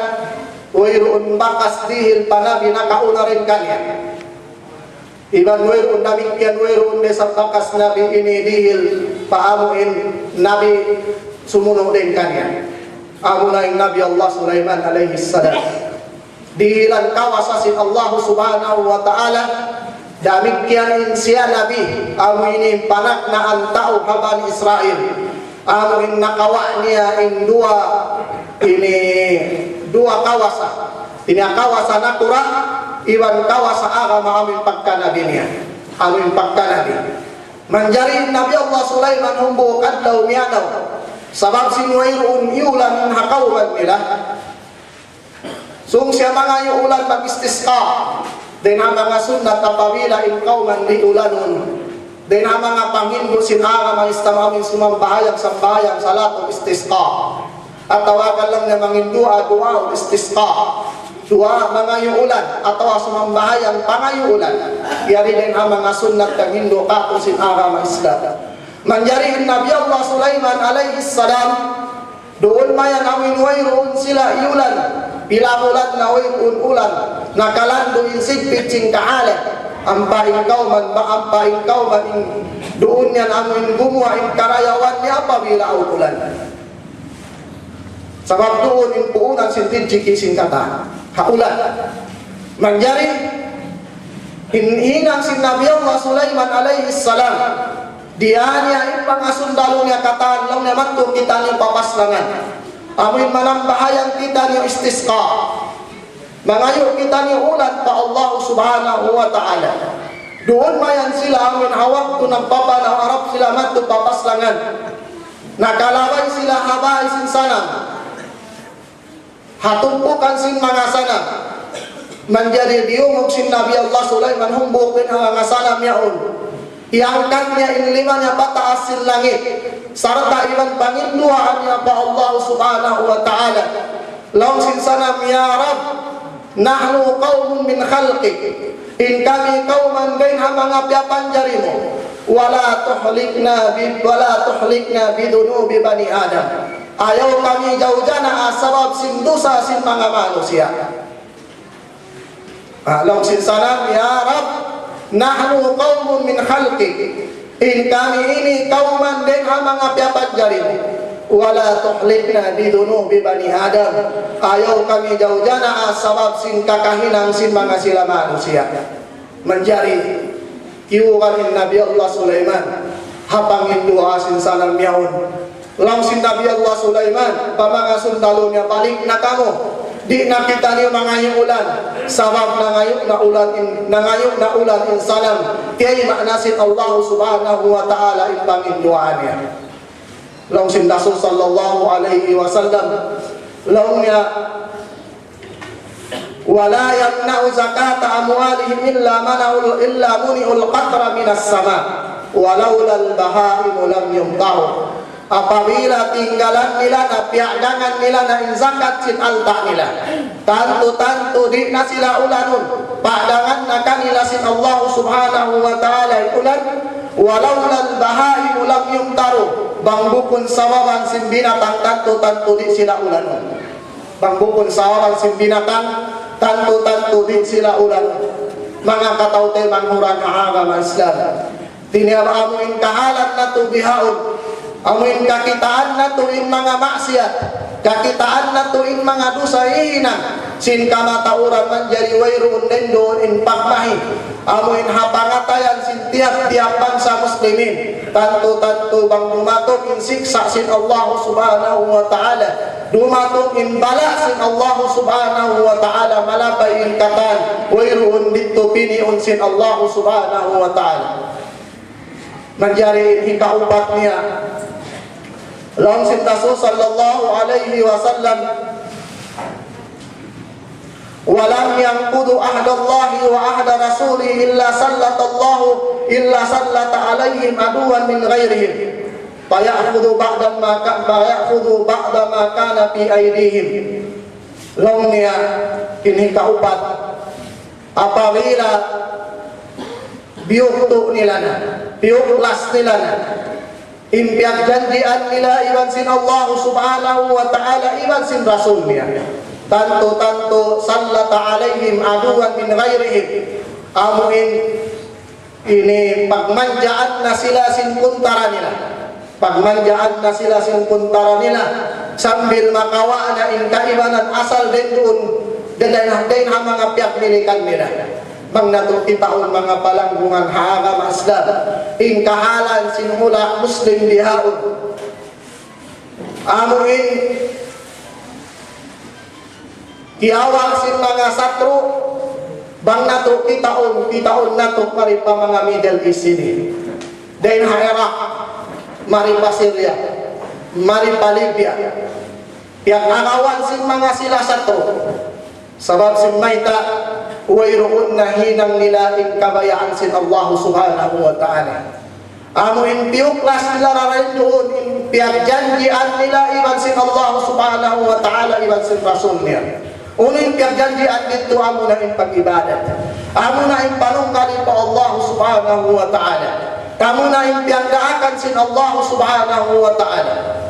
Wayroon bakas dihil panabi nakauna rin kanya. Iban wayroon namikyan wayroon sa bakas nabi ini dihil paamuin nabi sumuno din kanya. Amunay Nabi Allah Sulaiman alayhi salam. dihilan kawasasin Allah subhanahu wa ta'ala. Demikian siya Nabi amu ini panak na antau haban Israel amu in nakawa niya in dua kawasa ini kawasa nakura iwan kawasa agama amin pagka Nabi niya amin pagka Nabi manjari Nabi Allah Sulaiman humbu kadlaw miyadaw sabab sinuwairun iulan hakauman nila sung siya mga iulan mag-istisqa din ang mga sunat apabila in kauman di ulanun din ang mga panghindu sinara mga istamamin sumambahayang sambayang salat o istisqa at tawagan lang na mangindua dua o istisqa dua mga iulan atau sumambahayang pangayuulan yari din ang mga sunat ng hindu kato sinara mga isla manjarihin Nabi Allah Sulaiman alaihi salam doon mayan awin wayroon sila iulan bila ulan na wayroon ulan nakalando insig pitching kaala ampain kauman doon yan amin gumawa in karayawan niya apabila ulan sabab doon in puunan sintid jikising kata haulan manjari hinang sin Nabi Allah Sulaiman alaihi salam dia niya ipangasundalo niya kataan lang naman to kita niyo papaslangan amin manambahayang kita niyo istisqa mangayo kita niyo ulan pa Allah subhanahu wa ta'ala doon mayan sila amin hawak to ng papa ng Arab sila man to papaslangan nakalaway sila habay sin sanam hatumpukan sin mga sanam manjari diumog sin Nabi Allah Sulaiman humbukin ang mga sanam yaon iangkat niya inlima niya pataas sin langit sarta iban panginduhaan niya pa Allah subhanahu wa ta'ala laong sin sanam ya Rab nahnu qawmun min khalqik in kami kauman gain ha mga piapanjari mo wala tuhlikna bidunubi bani Adam ayaw kami jauh-jana asabab sin dosa sin mga manusia laong sin sanam ya Rab nahnu qaumun min khalqik in kami ini kauman din ang mga piapanjari wala tuhlikna bidunubi bani Adam ayaw kami jauh-jana sabab sin kakahinang sin mga sila manusia menjari kiukan Nabi Allah Sulaiman hapangin dua sin salam yaun lang sin Nabi Allah Sulaiman pamangasun talo niya balik na kamo di nakita niyo mga ulan sabab nangayok na ulan in salam kaya maanasin Allah subhanahu wa ta'ala in panginoon niya laong sin Rasul sallallahu alaihi wasallam laong niya wala yamna'u zakata amwalihim illa muni'ul qatra minas sama walaula al-bahaimu lam yumtahu apabila tinggalan nila na piagangan nila na inzakat sin alta nila tanto di na sila ulanun padangan na kanila sin Allah subhanahu wa ta'ala ulan walaula al-bahaimu lam yumtaru bangbukun sawawan sin binatang tanto di sila ulanun bangbukun sawawan sin binatang tanto di sila ulanun mga kataute manghurang agama Islam tiniabamuin kahalat na tubihaun amuin kakitaan na tuwing mga maksiat kakitaan na tuwing mga dosa hina sin kamatauran manjari wayroon din doon in pagmahi amuin hapangatayan sin tiap-tiap bangsa muslimin tanto bang dumatok in siksa sin Allah subhanahu wa ta'ala dumatok in bala sin Allah subhanahu wa ta'ala malapay in katan wayroon dito piniun sin Allah subhanahu wa ta'ala manjari hikaupat niya lang sin Rasul sallallahu alaihi wasallam walam yanqudu ahdallahi wa ahda rasulih illa sallata alaihim aduwan min ghairihim fayakhudhu ba'da ma kana fi aydihim lang niya kini kaupat apabila biyuktu nila na biyuklas nila na impiak janjian nila iban sin Allah subhanahu wa ta'ala iban sin Rasul niya tanto sallata alaihim aduwan min ghairihim amuin ini pagmanjaan na sila sin kuntara nila pagmanjaan na sila sin kuntara nila sambil makawa na in kaibanan asal din doon Dadain ang mga piyagmilikan nila. Mang natukitaon mga palanggungan haagam aslan. In kahalan sinhula Muslim dihaon. Amuin kiawak sin mga satro. Bang natukitaon natuk maripa mga Middle East ini. Dain ha Iraq, maripa Syria, maripa Libya. Piag agawan sin mga sila satro. Sabab sin mayta wayroon na hinang nila in kabayaan sin Allah subhanahu wa ta'ala. Amo in piyuklas nila rarain doon in piyagjanjian nila iban sin Allah subhanahu wa ta'ala iban sin Rasul niya. Uno in piyagjanjian dito amo na in pag-ibadat. Amo na in panungkali pa Allah subhanahu wa ta'ala. Amo na in piyagdaakan sin Allah subhanahu wa ta'ala.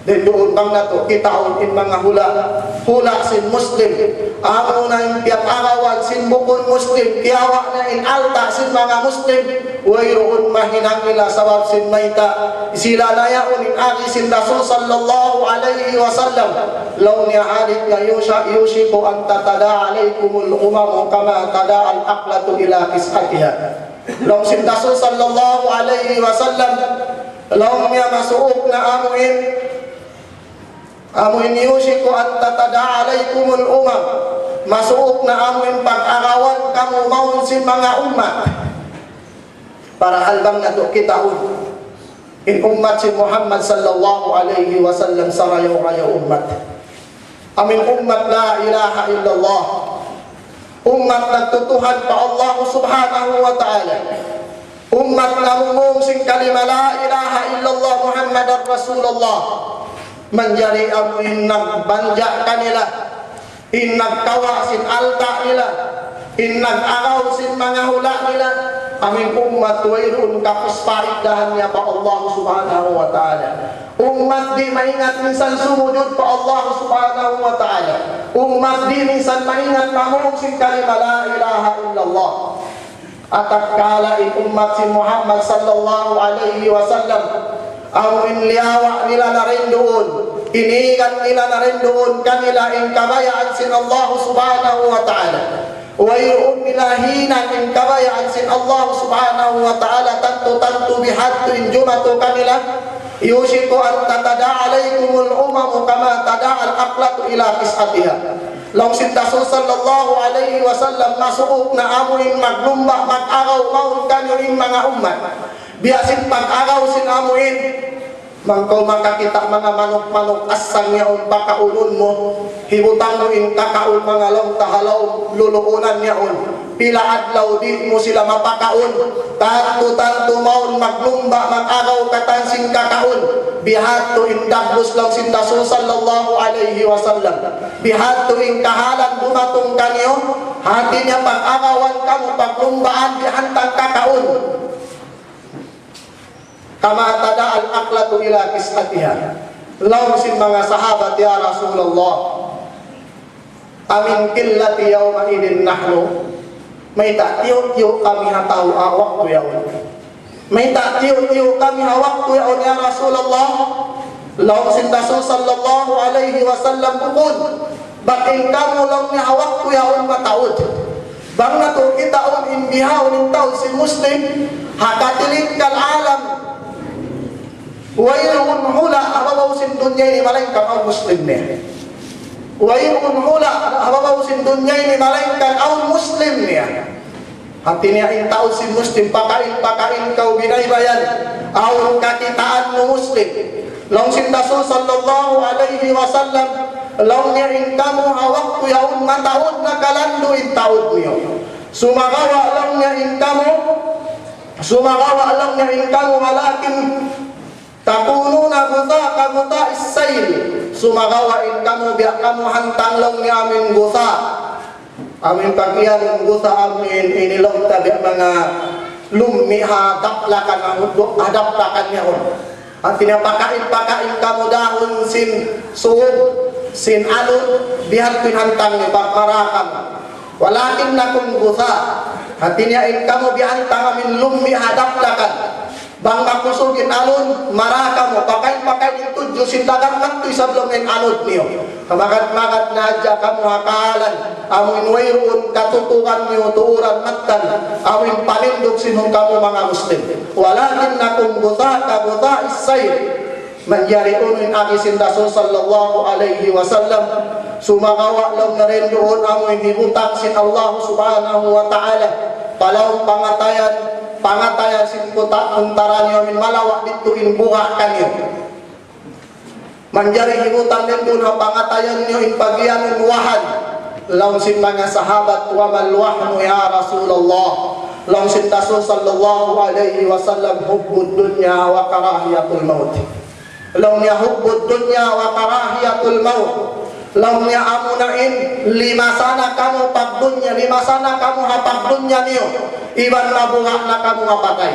Then doon bang nato kitaon in mga hula sin Muslim. Amo na in piyag-arawan sin bukon Muslim. Kiyawa na in alta sin mga Muslim. Wayroon mahinang nila sabab sin mayta. Sila na yaon in agi sin Rasul sallallahu alayhi wa sallam. Law niya halit na yushiku ang tatada alaykumul umamu kama tada al-aqlatu ila kisatiha. Law sin Rasul sallallahu alayhi wa sallam. Law niya masuok na amuin yushiku at tatada alaykumul umam. Masuok na amuin pag-arawan kamu maun sin mga umat. Para halbang nato kitahon in umat si Muhammad sallallahu alayhi wa sallam sarayaw-rayaw umat. Amin umat la ilaha illallah. Umat nagtutuhan pa Allah subhanahu wa ta'ala. Umat na mumung sing kalima la ilaha illallah Muhammadar Rasulullah. Menjadi amuin nagbanja kanila, in nagkawa sin alta nila, in nag-araw sin mga hula nila. Aming umat wayroon kapuspaigdahan niya pa Allah subhanahu wa ta'ala. Umat di maingat minsan sumujud pa Allah subhanahu wa ta'ala. Umat di minsan maingat mahulog sin kalima la ilaha illallah. At akala in umat si Muhammad sallallahu alayhi wa sallam. Ang inliyawa nila na rin doon, inigan nila na rin doon kanila in kabayaan sin Allah subhanahu wa ta'ala. Wayroon nila hinang in kabayaan sin Allah subhanahu wa ta'ala tanto bihadto in jumato kanila. Yushiku an tatada alaykumul umamu kama tada al-aqlatu ila kisatiha. Long sin Rasul sallallahu alayhi wa sallam masuok na amuin maglumba mag-araw maun kanyo in mga umat. Biasin pag-araw sin amuin, mangkaw makakita mga manok-manok asang yaon pakaulon mo, hibutang mo in kakaul mga long tahalaw luluunan yaon. Pila adlaw di mo sila mapakaon, tanto maun maglumba mag-araw katansing kakaon. Bihato in dagbos lang sin Rasul sallallahu alayhi wa sallam. Bihato in kahalan dumatong kanyo, hati niya pag-arawan kamo paglumbaan bihantang kakaon. Kama tada al-aqlatu ila kisatiha. Law sin mga sahabat ya Rasulullah. Amin killati yawma idin nahnu. May ta'tiyo kami hataw awak tu yaon. May ta'tiyo kami hawak tu yaon ya Rasulullah. Law sin Rasul sallallahu alayhi wa sallam bukod. Baking kamu lang ni hawak tu yaon mataod. Bang nato kitaon imbihaw ning taon si Muslim. Hakatilin kal alam. Wayroon hula ababaw sin dunya ni malaikat ang Muslim niya. Wayroon hula ababaw sin dunya ni malaikat ang Muslim niya. Hati niya in taon si Muslim pakain kau binaybayan ang kakitaan mo Muslim. Long sin Rasul sallallahu alayhi wa sallam long niya in kamu hawak ko yaon mataod na kalando in taod niyo. Sumagawa lang niya in kamu walakin takununa guta kaguta isayl. Sumagawain kamu biak kamu hantang long ni amin guta. Amin kakiyan guta amin inilong tabi mga lumiha daplakan hadaplakan niya on. At tinapakain kamu dahon sin suhod, sin alun, bihat pinhantang ni pagkarakam. Walakin na kung guta. At tiniyain kamu bihantang amin lumiha daplakan. bang makusugin alun maraka mo pakai tujuh sintakan kantoy sablong ng alod niyo kamagat-magat na adya kamu hakalan amin wayroon katutukan niyo tuuran matan amin palindog sinong kamu mga Muslim walakin nakum buta ka buta isay manjari unin akisin Rasul sallallahu alaihi wasallam sumakawa lang na rin doon amin hibutang sin Allah subhanahu wa ta'ala palau pangatayan sin kuta kuntara niyo min malawak dito in buha kanyo manjari hibutang din doon ang pangatayan niyo in pagyan wahan law sin mga sahabat wa malwahnu ya Rasulullah law sin Rasul sallallahu alaihi wasallam hubbud dunya wa karahiyatul maut law niya hubbud dunya wa karahiyatul maut law niya amunain lima sana kamu pagdunya lima sana kamu hapagdunya niyo iban mabuha na kamu mapatay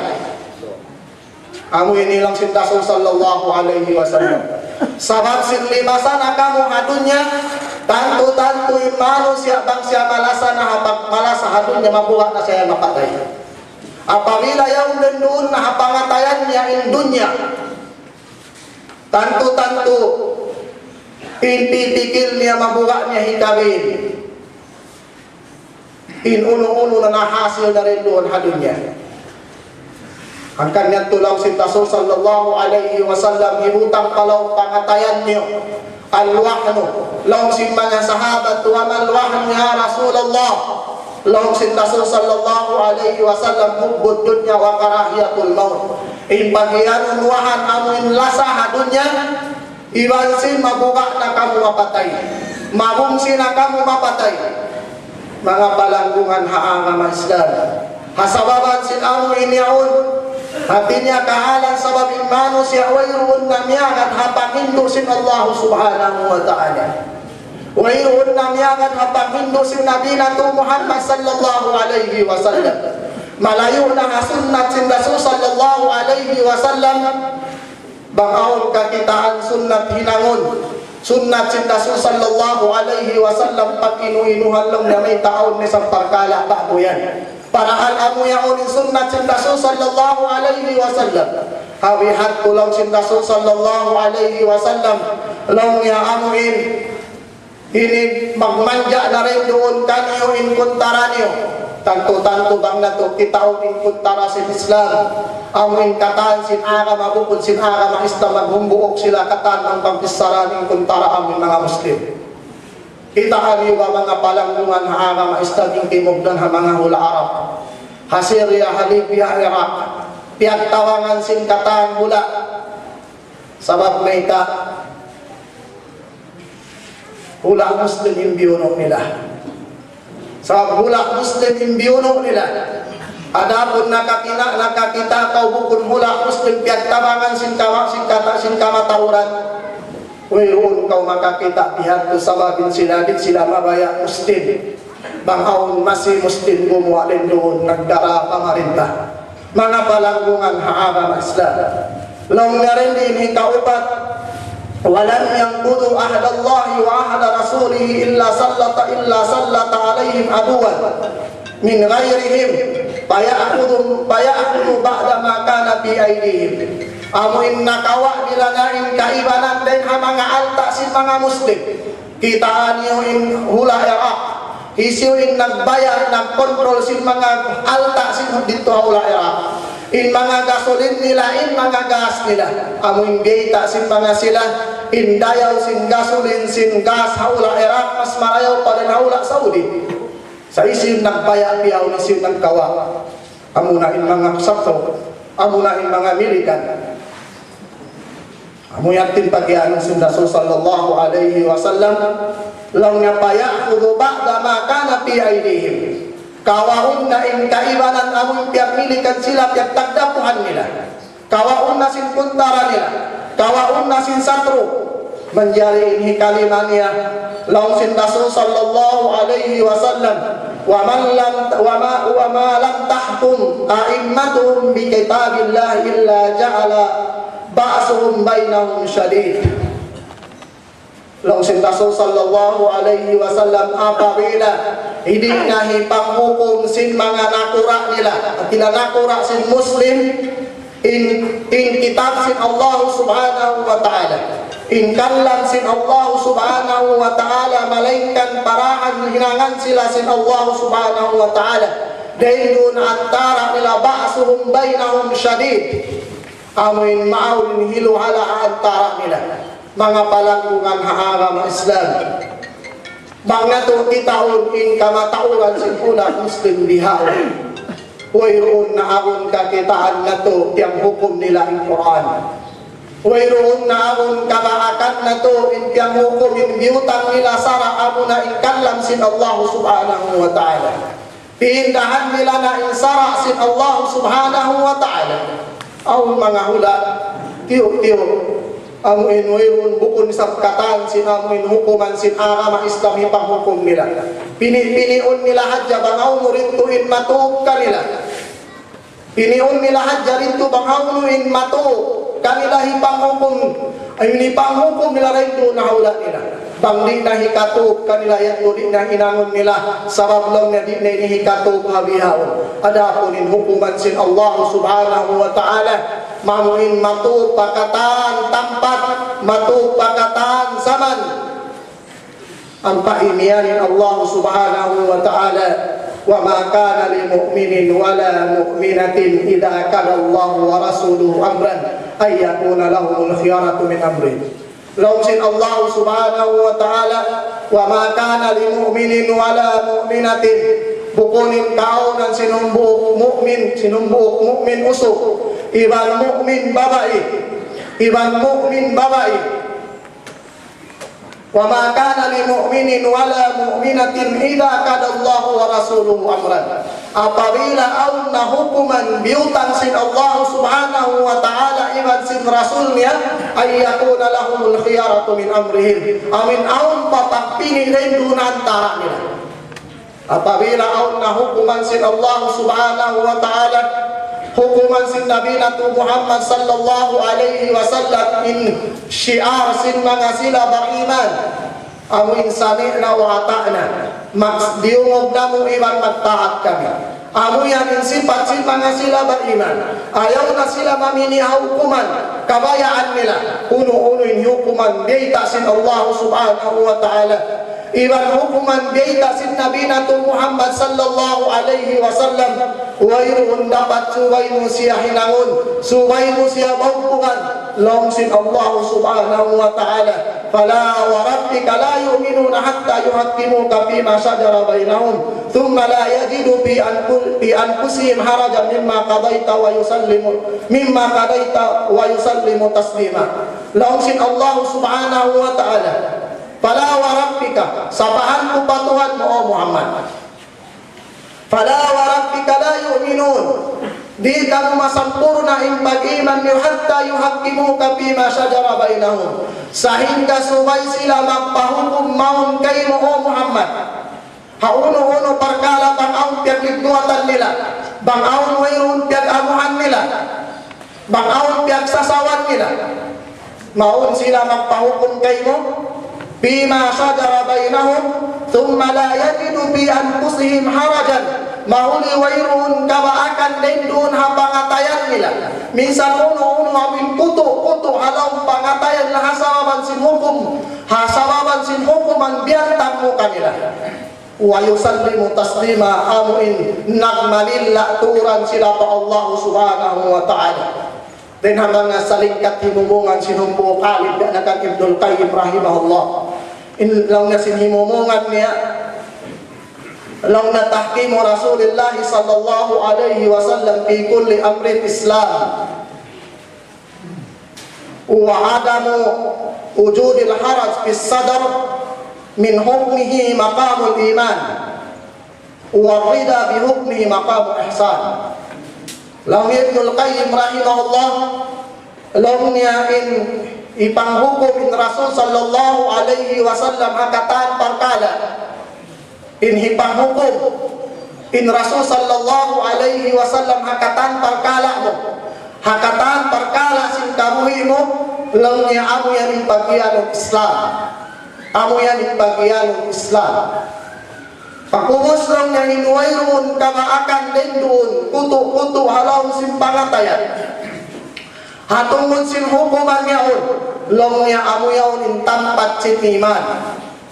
amu ini lang sin Rasul sallallahu alaihi wasallam sabab sin lima sana kamu hadunya tantu manusia bangsia malasa na hapag malasa hadunya mabuha na saya mapatay apabila yaum dan doon na hapangatayannya in dunya tantu inti niya mabuha niya hikawin in uno na nahasil na rin doon hadunya ang kanyang tulaw si Rasul sallallahu alaihi wasallam hibutang palaw pangatayan niyo al-wahnu law si mga sahabat wa mal-wahnu ya Rasulullah law si Rasul sallallahu alaihi wasallam hubbud dunya wa karahiyatul maut in pagyan wahan amuin lasa hadunya iban sin mabuka na kamu mapatay mabungsi na kamu mapatay mga palanggungan haanga masdan hasababan sin amuin yaun hatinya kahalan sababin manusia wayruun na miyagat hapakindo sin Allah subhanahu wa ta'ala wayruun na miyagat hapakindo sin Nabi nato Muhammad sallallahu alaihi wasallam malayo na sunnat sin Rasul sallallahu alaihi wasallam bangawon kakitaan sunnat hinangon sunnat sin Rasul sallallahu alaihi wasallam pakinuinuhan lang na may taon ni sa pagkala ba mo yan paraan amu yaon sunnat sin Rasul sallallahu alaihi wasallam hawihat tulang sin Rasul sallallahu alaihi wasallam long ya amuin ini magmanja na rin doon kanyo in kuntara niyo tanto bang na to kita in kuntara sin Islam amuin katan sin aga mabukod sin aga maista maghumbuok sila katan ang pagpisaraning kuntara amin mga Muslim kita aliwa mga palanggungan haanga maistaging timogdan ha mga hula Arab ha Syria, ha Libya, Iraq piyagtawangan sin kataan hula sabab may ka hula Muslim imbiyuno nila sabab hula Muslim imbiyuno nila adapun nakakita kau bukun hula Muslim piyagtawangan sin kamatauran wayroon kau makakita pihak tu sababin sila mabaya Muslim banghaon masih Muslim gumawa din doon nagdara pamarintah mga palanggungan haara Islam long na rin din ikaupat walam yanqudu ahdallahi wa ahda rasulihi illa sallata alaihim aduwan min ghairihim paya'khudhu ba'da ma kana fi aydihim amuin nakawa nila na in kaibanan din ang mga alta sin mga Muslim kitaan nyo in hula Iraq isyo in nagbayar nagkontrol sin mga alta sin dito hula Iraq in mga gasolin nila in mga gas nila amuin beta sin mga sila in dayaw sin gasolin sin gas hula Iraq mas marayaw pa rin hula Saudi sa isyo nagbayar piyaw na siyo nagkawa amunain mga sakto amunain mga militan amuyatin pagyanan sin Rasul sallallahu alaihi wasallam lang nga paya'khudhu ba'da ma kana fi aydihim kawaun na in kaibanan amun piyagmilikan sila piyagtagdapuhan nila kawaun na sin kuntara nila kawaun na sin satro manjari inhi kalima niya lang sin Rasul sallallahu alaihi wasallam wa ma lam tahkum a'immatuhum bi kitabillah illa ja'ala ba'suhum bainahum syadid long sin Rasul sallallahu alaihi wasallam apabila hindi na panghukom sin mga nakura nila at nakura sin Muslim in kitab sin Allah subhanahu wa ta'ala, in kallam sin Allah subhanahu wa ta'ala, malaikan paraan hinangan sila sin Allah subhanahu wa ta'ala, dailun antara nila ba'suhum bainahum syadid, amin ma'awin hilu hala antara nila mga palangkungan haagama Islam. Mga to titaon in kamatauran sin una Muslim dihaon. Wayroon na akong kakitaan na to tiyang hukom nila ang Quran. Wayroon na akong kamaakan na to tiyang hukom yung biyutang nila sara amo na inkallam sin Allah subhanahu wa ta'ala. Pihindahan nila na insara sin Allah subhanahu wa ta'ala. Ang mga hula, tiyo-tiyo, amuin wayroon bukon sa katan sin amuin hukuman sin agama Islam ipang hukom nila. Piniun nila hadya bangaw mo rin tuin matug kanila. Piniun nila hadya rin tu bangaw mo rin matug kanila hipang hukom. Ay hipang hukom nila rin tu nahula nila. Bang di na hikatug kanila yan tu di na hinangon nila. Sabab lang na di na hikatug habihaw. Ada po rin hukuman sin Allah subhanahu wa ta'ala. Mamuin matug pakatan tampat, matug pakatan zaman. Ang paimiyanin Allah subhanahu wa ta'ala, wa ma kana li mu'minin wala mu'minatin idha kana Allah wa rasuluhu amran ay yakuna lahumul khiyaratu min amri. Laum sin Allah subhanahu wa ta'ala, wa ma kana li mu'minin wala mu'minatin, bukunin kaunan sinumbuok mu'min usok, ibang mu'min babae. Wa ma kana li mu'minin wala mu'minatin idza qada Allahu wa rasuluhu amran. Apabila aun na hukuman biutan sin Allah subhanahu wa ta'ala iban sin rasulnya ay yakuna lahumul khiyaratu min amrihim. Amin aun papagpili rin doon antara nila. Apabila aun na hukuman sin Allah subhanahu wa ta'ala, hukuman sin Nabi Natu Muhammad sallallahu alaihi wasallam in syiar sin mga sila beriman, amin sami'na wa ata'na, diungog na mo iban magtaat kami. Amo yan in sifat sin mga sila beriman, ayaw na sila mamini hukuman kabayaan nila, uno-uno in hukuman biyta sin Allah subhanahu wa ta'ala. Iban hukuman biyta sin Nabi Natu Muhammad sallallahu alaihi wasallam, wayroon dapat subay mo siya hinangon, subay mo siya baupukan, long sin Allah subhanahu wa ta'ala. Fala wa rabbika la yu'minuna hatta yuhakkimuka fima shajara bainahum thumma la yajidu fi anfusihim harajan mimma qadaita wa yusallimu taslima. Long sin Allah subhanahu wa ta'ala. Fala wa rabbika, sapahan ko pa Tuhan mo o Muhammad. Fala wa rabbika la yu'minun, di ka mo masampurna in pag-iman niyo hatta yuhakkimuka fima shajara bainahum, sahingga subay sila magpahukom maun kay mo o Muhammad. Hauno-uno perkara bang aun piyagligduatan nila, bang aun wayroon piyag-amuhan nila, bang aun piyagsasawan nila, maun sila magpahukom kay mo bima shajara bainahum thumma la yajidu fi anfusihim harajan, mahuli wayroon kabaakan din doon ha pangatayan nila. Minsan uno-uno amin puto halaw pangatayan na hasawaban sin hukum ang biyantang mo kanila. Wa yusallimu taslima, amuin nagmalilla turan sila pa Allah subhanahu wa ta'ala. Then hanggang salingkat himumungan sinumbuo kalib na kang Ibnul Qayyim rahimahullah. Lang na sinhimumungan niya, lang na tahkimu Rasulullah sallallahu alaihi wasallam fi kulli amrin Islam wa adamu wujudil haraj fis sadr min hukmihi maqamul iman wa rida bi hukmihi maqamul ihsan. Lang Ibnul Qayyim rahimahullah, lang niya ipanghukom in Rasul sallallahu alaihi wasallam hakatan pangkala, in hipanghukom in Rasul sallallahu alaihi wasallam hakatan pangkala mo, hakatan pangkala sin kamuhi mo, lang niya amo yan ipagyan ng Islam, amo yan ipagyan ng Islam. Pagkubos lang niya hinuwayroon kamaakan din doon, kuto-kuto halaw simpangatayan. Hatungod sin hukuman yaon, long niya amo yaon intampat sin iman.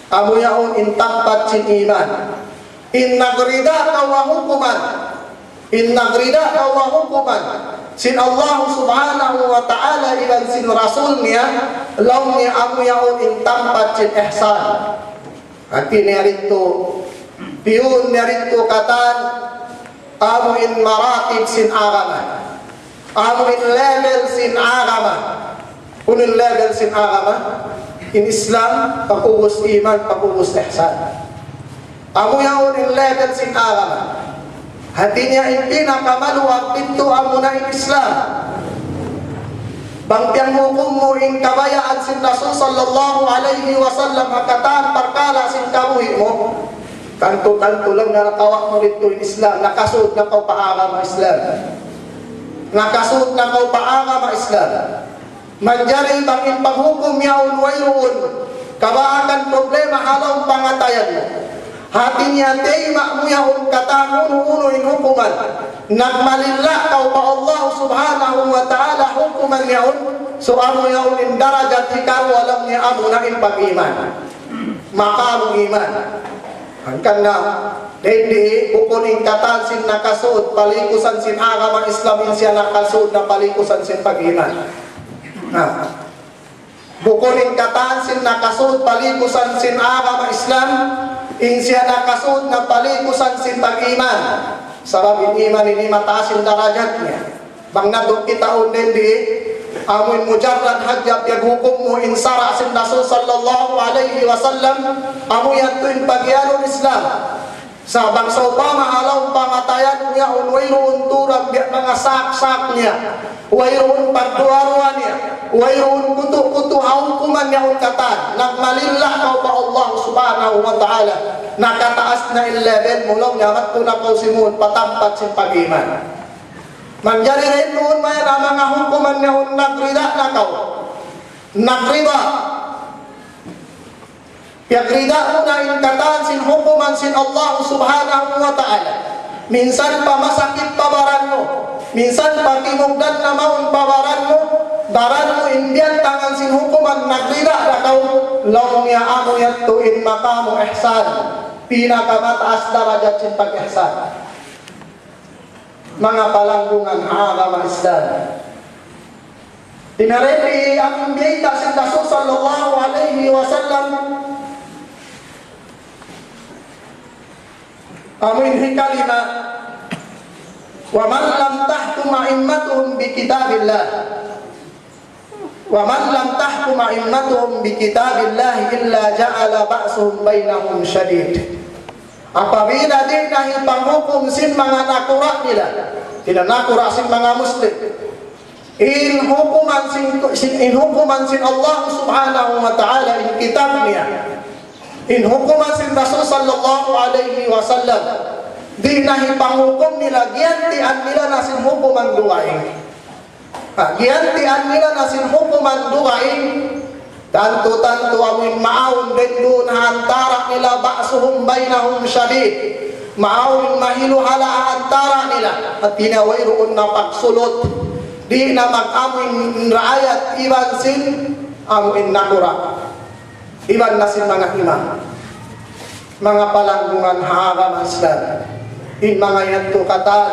Amo yaon intampat sin iman. In nagrida ka wa hukuman. In nagrida ka wa hukuman. Sin Allah subhanahu wa ta'ala iban sin rasul niya, long niya amo yaon intampat sin ihsan. Hati niya rito, piyun niya rito katan, amo in maratib sin agama. Amo in level sin agama. Unang level sin agama. In Islam, pagubos iman, pagubos ihsan. Amo yaon in level sin agama. Hati niya in pinakamaluwag pinto amo na in Islam. Bangtiang hukum mo in kabayaan sin Rasul sallallahu alaihi wasallam hakatan parkala sin kabuhi mo. Kanto-kanto lang na nakawak mo rito in Islam. Nakasud na kau paagama Islam. Nakasud na kau paagama Islam. Manjari bangin panghukum yaun wayun. Kabaakan problema halaw pangatayan mo. Hati niya tema mo yaun katangun uno in hukuman. Nagmalilla kau pa Allah subhanahu wa ta'ala hukuman yaun. So amo yaun in darajat hikaw walang niya amo na in pag-iman. Makamong iman. Hanggang na hindi kukunin katan sin nakasud palikusan sin agama Islam in siya nakasud na palikusan sin pag-iman. Kukunin katan sin nakasud palikusan sin agama Islam in siya nakasud na palikusan sin pag-iman. Sabab in iman ini mataas yung darajat niya. Bang nadok kita unin di amoy mujarrad hajjab yung hukum mo in sara sin Rasul sallallahu alaihi wasallam amoy yato in pagyalong Islam. Sabang sa upama alaw pangatayan niya wayroon turang mga sak-sak niya, wayroon pagduarwa niya, wayroon kutu-kutu hukuman niya katan. Nagmalilla kau pa Allah subhanahu wa ta'ala. Nakataas na in level mulong niya matuna kau simun patampat sin pag-iman. Manjari rin noon may mga hukuman niya nagrida na kau. Nagrida. Yagrida mo na in katan sin hukuman sin Allah subhanahu wa ta'ala. Minsan pa masakit pabaran mo. Minsan pa kinugdan na maun pabaran mo. Baran mo indian tangan sin hukuman nagrida na kau. Law niya amo yato in makamu ihsan. Pinakamataas darajat sin pag-ihsan. Mga palanggungan agama Islam. Dinarili ang biyayta sin Rasul sallallahu alaihi wasallam. Amin hikalima. Wa man lam tahkum a'immatuhum bi kitabillah. Wa man lam tahkum a'immatuhum bi kitabillah illa ja'ala ba'suhum bainahum syadid. Apabila din dahil panghukum sin mga nakura nila, tinanakura sin mga Muslim, in hukuman sin Allah subhanahu wa ta'ala in kitab niya, in hukuman sin Rasul sallallahu alaihi wasallam, di dahil panghukum nila, giyantian nila na sin hukuman duwain. Giyantian nila na sin hukuman duwain. Tanto-tanto amin maawin din doon antara nila ba'suhum bainahum syadid. Maawin mahiluhala antara nila at tinawayroon na pagsulot. Di na mag-amin raayat iban sin amin nakura. Iban na sin mga imam. Mga palanggungan haagam Islam. In mga yanto katan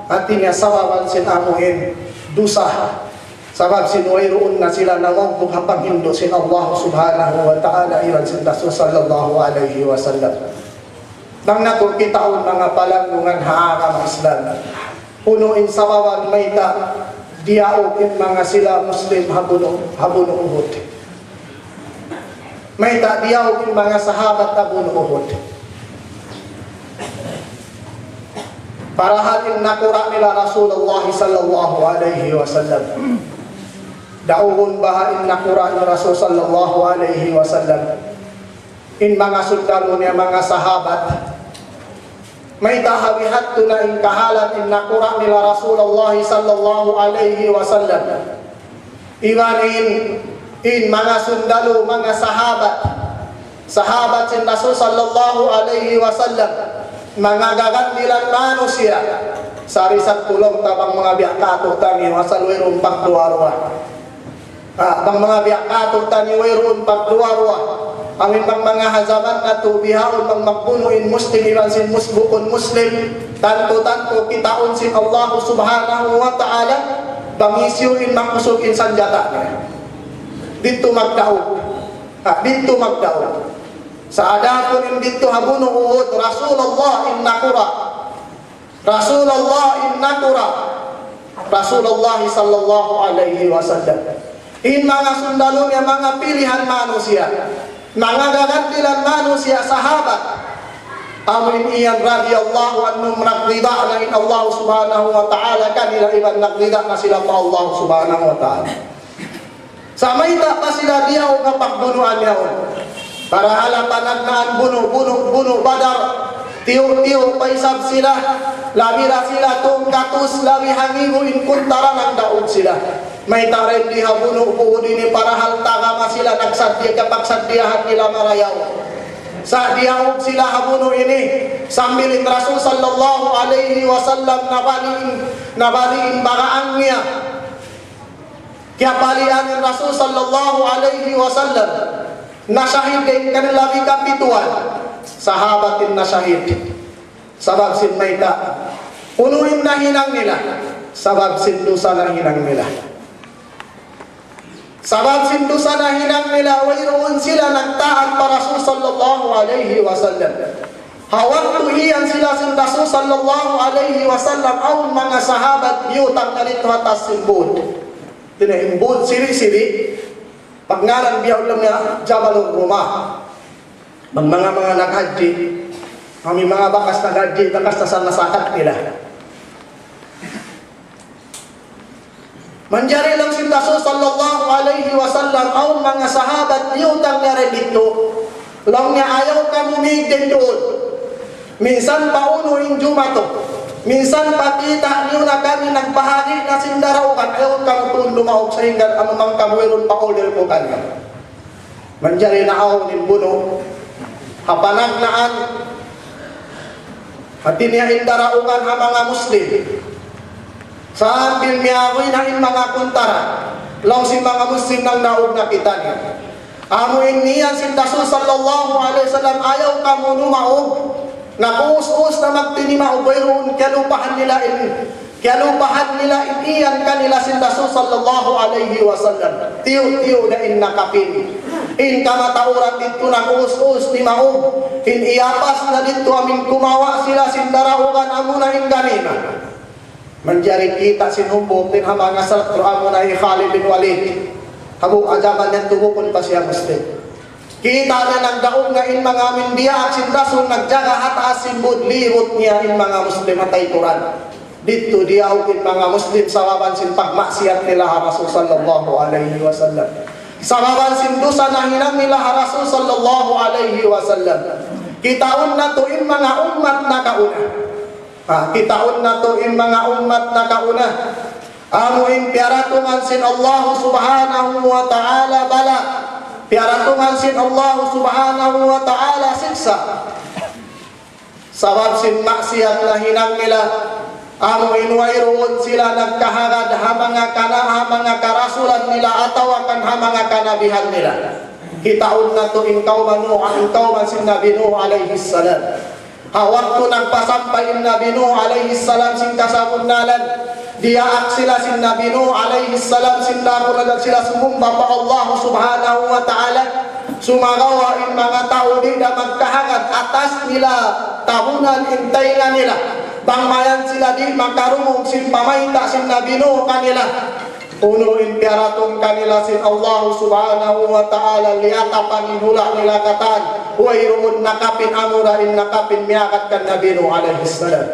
at tinasawaban sin amuhin dusa. Sabab sinuwayroon na sila na wag paghindo sin Allah subhanahu wa ta'ala ilan sin Rasul sallallahu alaihi wasallam. Nang nakukitaon mga palanggungan haagam Islam. Punuin sawawan mayta diaokin mga sila Muslim habuno uhod. Mayta diaokin mga sahabat habuno uhod. Para halin nakura nila Rasulullah sallallahu alaihi wasallam. Dauhun bahain nakura ni Rasul sallallahu alaihi wasallam. In mga sundalo niya mga sahabat. May tahawihat to na in kahalan in nakura nila Rasulullah sallallahu alaihi wasallam. Iwanin in mga sundalo mga sahabat. Sahabat sin Rasul sallallahu alaihi wasallam. Mga gagandilan manusia. Sarisat tulong tabang mga biyak kato tani wasalwirun pagduwarwa. Bang mga biyak kato tani wirun pagduwarwa. Amin bang mga hazaman na tubihaon bang magpunuin muslim iban sin musbukun muslim. Tanto kitaon sin Allah subhanahu wa ta'ala. Bangisyuin makusugin sanjata niya. Dito magdaog. Dito magdaog. Sa adapun dito habuno uhud Rasulullah innakura. Rasulullah sallallahu alaihi wasallam. In mga sundalo niya mga pilihan manusia. Mga gagantilan manusia sahabat. Amin iyan radiyallahu anhum nagdida na in Allah subhanahu wa ta'ala kanila iban nagdida na sila pa Allah subhanahu wa ta'ala. Sa mayta pa sila diyaw nga pagbunuan yaon. Para halapan naan buno badar. Tiyo paisab sila. Labira sila tong katus labi hangigo in kuntara ng daog sila. May tarin di habuno puhudi ni para haltaga nga sila nagsadya kapag sadyahan nila marayaw. Sa diyaog sila habuno ini sambilin Rasul sallallahu alaihi wasallam nabaliin bagaang niya. Kaya balian Rasul sallallahu alaihi wasallam nasahid kay kanila kapituan. Sahabatin nasyahid sabab sin mayta punuin na hinang nila sabab sin dosa na hinang nila wayroon sila nagtaan pa Rasul sallallahu alaihi wasallam hawak tuhiyan sila sin Rasul sallallahu alaihi wasallam ang mga sahabat yutang na rito atas simbod tinaimbod siri-siri pagngalan biyaw lang nga Jabalul Rumah. Mga naghaji, kami mga bakas naghaji, bakas na nasakat nila. Manjari lang si Rasul sallallahu alaihi wasallam ang mga sahabat yutang nga rin dito. Lang niya ayaw ka mumigden doon. Minsan paunuin jumato. Minsan pakita niyo na kami nagbahagi na sindarawan. Ayaw ka mutun lumaog sa hinggan ang mga kamwirun pa-order ko kanya. Manjari na ako ng buno. Hapanaglaan hatiniyahin daraukan ha mga muslim sambil miyagoy na in mga kuntara lang si mga muslim nang naog na kita niya amuin niyan si Rasul sallallahu alaihi wasallam ayaw ka mo numaog na kuus-us na magtinimaog bayroon kalupahan nila iyan kanila si Rasul sallallahu alaihi wasallam tiyo na in nakapin in kamatauran dito na us-us ni maog in iyapas na dito amin kumawa sila sindaraukan amuna in ganina manjari kita sinumbok din hamanga salakro amuna in Khalid bin Walid habong ajaban yan tumukon pa siya muslim kita na nagdaog nga in mga mindiya at sindasun nagjaga hataas simbod lirot niya in mga muslim at taituran dito diyaw in mga muslim sawaban sin pagmaksiyat nila Rasul sallallahu alaihi wasallam sababan sindusa na hinang nila Rasul sallallahu alaihi wasallam. Kitaon na to in mga umat na kauna. Kitaon na to in mga umat na kauna. Amuin piaratungan sin Allah subhanahu wa ta'ala bala. Piaratungan sin Allah subhanahu wa ta'ala siksa. Sabab sin maksiat na hinang nila amuin wayroon sila nagkahagad mga karasulan nila ataw akan mga kanabihan nila. Kitaon na to in kauman sin Nabi Nuh alaihi salam. Hawak to nagpasampay in Nabi Nuh alaihi salam sin kasabunalan. Diaak sila sin Nabi Nuh alaihi salam sin dakunagan sila sumumba pa Allah subhanahu wa ta'ala. Sumagawa in mga tao di na magkahagad atas nila tahunan intay na nila. Bangmayan sila di makarumong sin pamayta sin Nabi Nuh kanila. Unuin piaratong kanila sin Allah subhanahu wa ta'ala liatapan inhula nila katan. Wayroon nakapin amurain nakapin miyakat kan Nabi Nuh alaihi salam.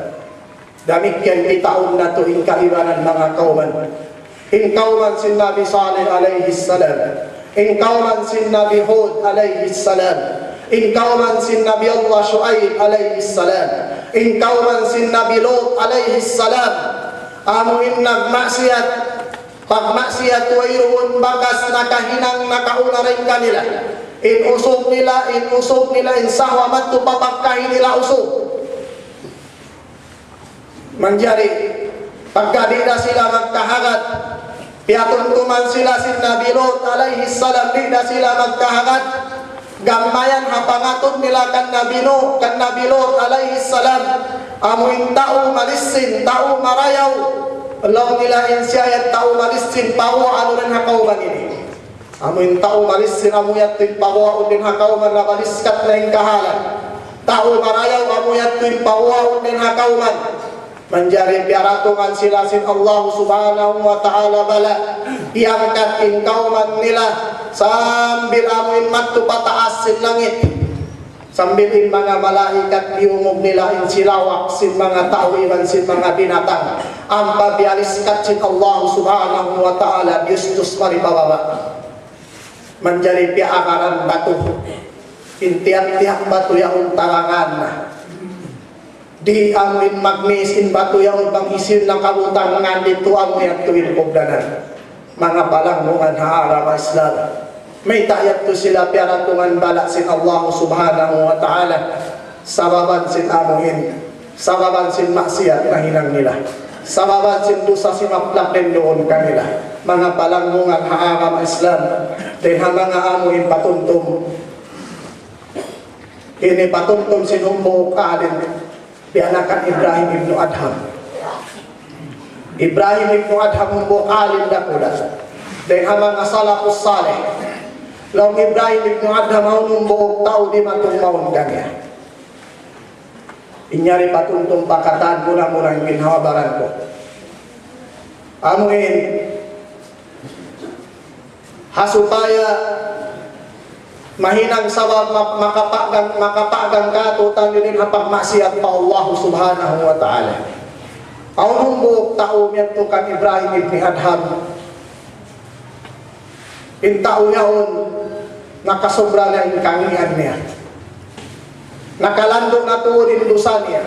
Damikyan itaon na to in kaibanan mga kauman. In kauman sin Nabi Salih alaihi salam. In kauman sin Nabi Hud alaihi salam. In kauman sin Nabi Allah Shu'aib alaihi salam. In kauman sin Nabi Lut alaihi salam. Amuin nagmaksiyat pagmaksiyat wayroon bakas nakahinang nakauna rin kanila. Inusog nila in sahwa man to papagkahin nila usog. Manjari pagka di na sila magkahagat, piatuntuman sila si Nabi Lot alaihi salam, di na sila magkahagat, gamayan hapangatod nila kan Nabi Lot alaihi salam, amuin tao malisin, tao marayaw, law nila insiyayat tao malisin, pawa ano rin hakauman ini. Amuin tao malisin, amuyat tuin pawa unin hakauman na maliskat na yung kahalan. Tao marayaw, amuyat tuin pawa unin hakauman. Manjari piaratungan sila sin Allah subhanahu wa ta'ala bala, iangkat in kauman nila sambil amuin matu pataas sin langit, sambil in mga malaikat diumog nila in silawak sin mga tao iman sin mga binatang ang pabialiskat sin Allah subhanahu wa ta'ala Diyos maribababa. Manjari piakaran batu in tiap-tiap batu yang tarangan na di amuin magnis in batu yang bang isin ng kabutangan dito amuin at tuwin pugdanan mga balangmungan haarang Islam. May tayat to sila piaratungan bala sin Allah subhanahu wa ta'ala, sababan sin amuin, sababan sin maksiat na hinang nila, sababan sin dosa si maplak din doon kanila, mga balangmungan haarang Islam. Den mga amuin patuntum ini patuntum sinumbo alin pianakan Ibrahim ibnu Adham. Ibrahim ibnu Adham umbo alim dakula. Dan mga salafus saleh. Law Ibrahim ibnu Adham umbo tao di matung maun kanya. Inyari patuntung pakatan mula-mula ingin hawabaran ko. Amuin hasupaya mahinang sabab makapagang katutan din hapag maksiat pa Allah subhanahu wa ta'ala. Aunong buok tao miyento kan Ibrahim ibn Adham, in tao yaon nakasobra na in kangian niya, nakalandong na tuodin dosa niya,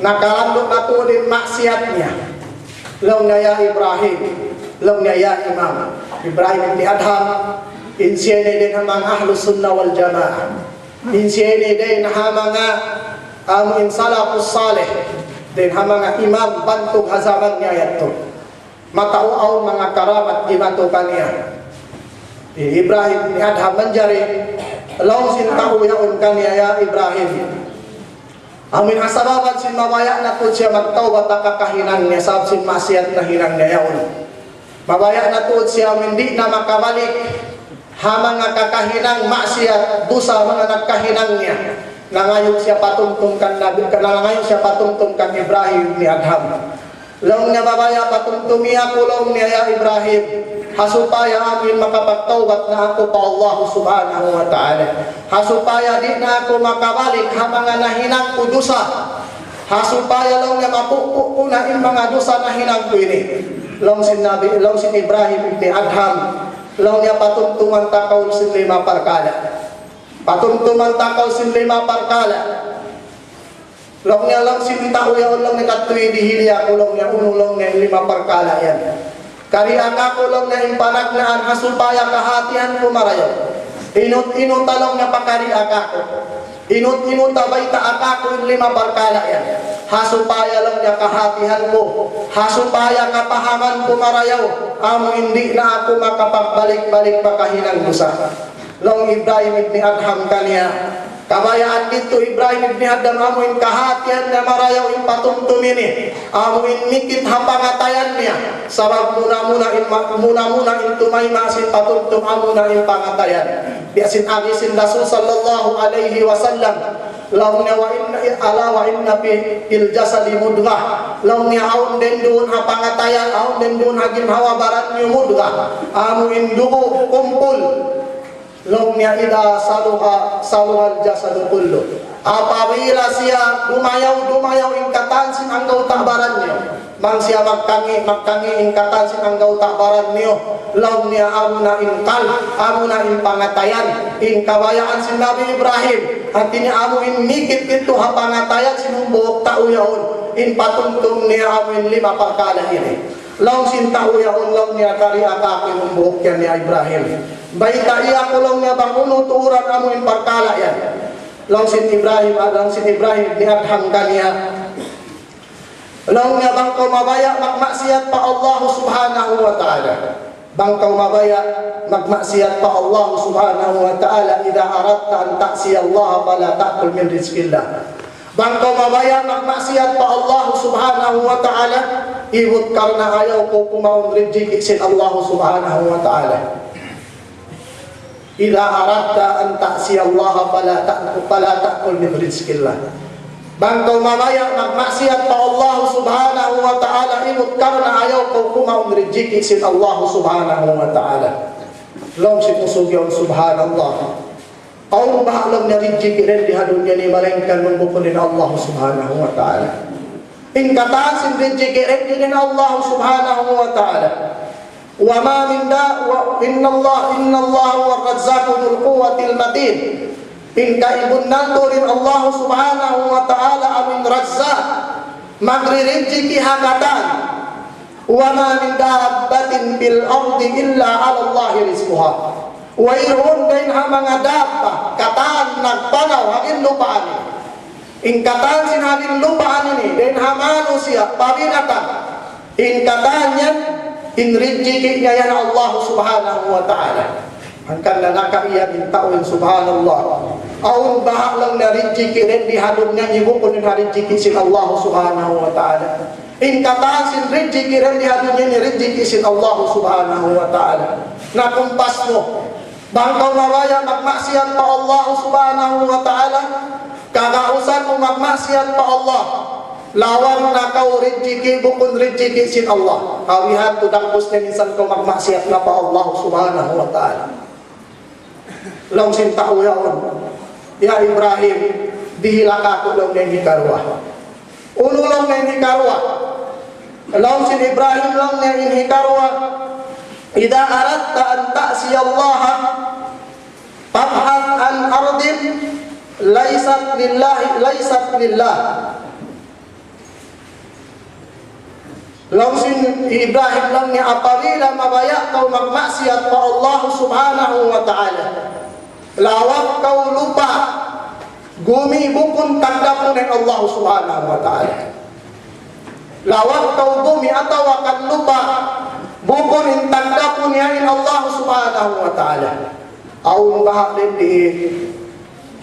nakalandong na tuodin maksiat niya. Law na ya Ibrahim, law na ya Imam Ibrahim ibn Adham, insiyene din ang mga ahlus sunnah wal jamaah, insiyene din ang mga amuin salafus saleh, din ang mga imam bantog hazaman niya yato, matauaw mga karamat gimatukan niya. Ibrahim ni Adham manjari law sin tao yaon kaniya ya Ibrahim, amin asababan sin mabaya na to siya magtawbat kakahinan niya sab sin maksiat na hinang niya yaon, mabaya na to siya hindi na makabalik ha mga kakahinang maksiat dosa mga nagkahinang niya na ngayon siya patungtungkan Nabi, na ngayon siya patungtungkan Ibrahim ni Adham. Long niya babaya patungtumiya kulong niya ya Ibrahim, hasupaya amin makapagtawbat na ako pa Allah subhanahu wa ta'ala, hasupaya di na ako makabalik ha mga nahinang ko dosa, hasupaya long niya mapupunain mga dosa na hinang ko ini. Long sin Ibrahim ni Adham, law niya patuntungan takaw sin 5 parkala, patuntungan takaw sin 5 parkala. Law niya lang sin tao yaon lang nakatuwi dihilya ko lang niya unulong niya 5 parkala yan. Karian ako lang na impanagnaan hasupaya kahatian ko marayo. Inut talong niya pakariak ako. Inut baita akako 5 parkala yan. Hasupaya lang niya kahatihan ko, hasupaya kapahaman ko marayaw, amo hindi na ako makapagbalik-balik makahinang dosa. Long Ibrahim ibn Adham kaniya, kabayaan dito Ibrahim ibn Adham amuin kahatian na marayaw in patumtumini, amuin mikit hapangatayan niya, sabab muna-muna in tumay masin patumtum amuna in pangatayan. Biasin agisin Rasul sallallahu alaihi wasallam, law niya wa inna fil jasadi mudghah, law niya aun den doon ha pangatayan, aun den doon hagim hawa barat niyo mudghah, amu indugo kumpul, law niya ida saluhal jasadu kullu, apabila siya dumayaw in katansin ang gaw takbaran niyo, mang siya magkangi in katansin ang gaw takbaran niyo, law niya amuna in pangatayan, in kabayaan si Nabi Ibrahim, at tiniamo in mikit ito ha pangatayan sinumbuok tao yaon, in patungtong niya amin 5 parkala ini. Law sin tao yaon law niya kariak ako inumbuok yan ni Ibrahim. Baita iya ko lang niya banguno tuuran amin parkala yan. Law sin Ibrahim ni Adham kaniya, Long nga bangkaw mabaya magmaksiyat pa Allah subhanahu wa ta'ala. Bangkaw mabaya magmaksiyat pa Allah subhanahu wa ta'ala. Idza aradta an ta'siya Allah fala ta'kul min rizqillah. Bangkaw mabaya magmaksiyat pa Allah subhanahu wa ta'ala. Iwot karna ayaw ko kumaon rizki sin Allah subhanahu wa ta'ala. Idza aradta an ta'siya Allah fala ta'kul min rizqillah. Bangkaw mamaya magmaksiyat pa Allah subhanahu wa ta'ala, imot karna ayaw ko kumaon rizki sin Allah subhanahu wa ta'ala. Long si pusugyaw subhanallah. Aun bahalong na rizki rin dihadun niya ni malengkan membukunin Allah subhanahu wa ta'ala. Ingkataan sin rizki rin din Allah subhanahu wa ta'ala. Wa ma min inna Allah wa razzaqu dhul quwwatil matin. Ingkaibun nanturin Allah subhanahu wa ta'ala amin razzaq magririnjiki hakatan. Wa ma min dabbatin bil ardi illa ala Allah rizquha. Wa irun din ha mga dabba kataan nagpanaw hagin lupaan. Ingkataan sinagin lupaan ini din ha manusia pabinatan. Ingkataan yan inrinjiki niya yan Allah subhanahu wa ta'ala. Hangkan na nakaiyan tawin subhanallah. Aun bahak lang na rinjiki rin di halun niya ibukon na rinjiki sin Allah subhanahu wa ta'ala. Ingkataan sin rinjiki rin di halun niya ni rinjiki sin Allah subhanahu wa ta'ala. Nakumpas mo. Bangkaw mabaya magmaksiyat pa Allah subhanahu wa ta'ala. Kakausan mo magmaksiyat pa Allah. Lawang na kau rinjiki bukon rinjiki sin Allah. Awihan tudangpos na minsan ko magmaksiyat na pa Allah subhanahu wa ta'ala. Long sinta uyaon ya Ibrahim dihilaka ko long neni karwa uno long neni karwa long sin Ibrahim long neni karwa idza aradta an ta'siya Allah fabhath an ardin laysat lillah long sin Ibrahim long ni apabila mabaya kau magmaksiat pa Allah subhanahu wa ta'ala. Lawak kau lupa gumi bukun tanda ng Allah subhanahu wa ta'ala. Lawak kau gumi atau akan lupa bukun tanda niya Allah subhanahu wa ta'ala. Aun bahalin di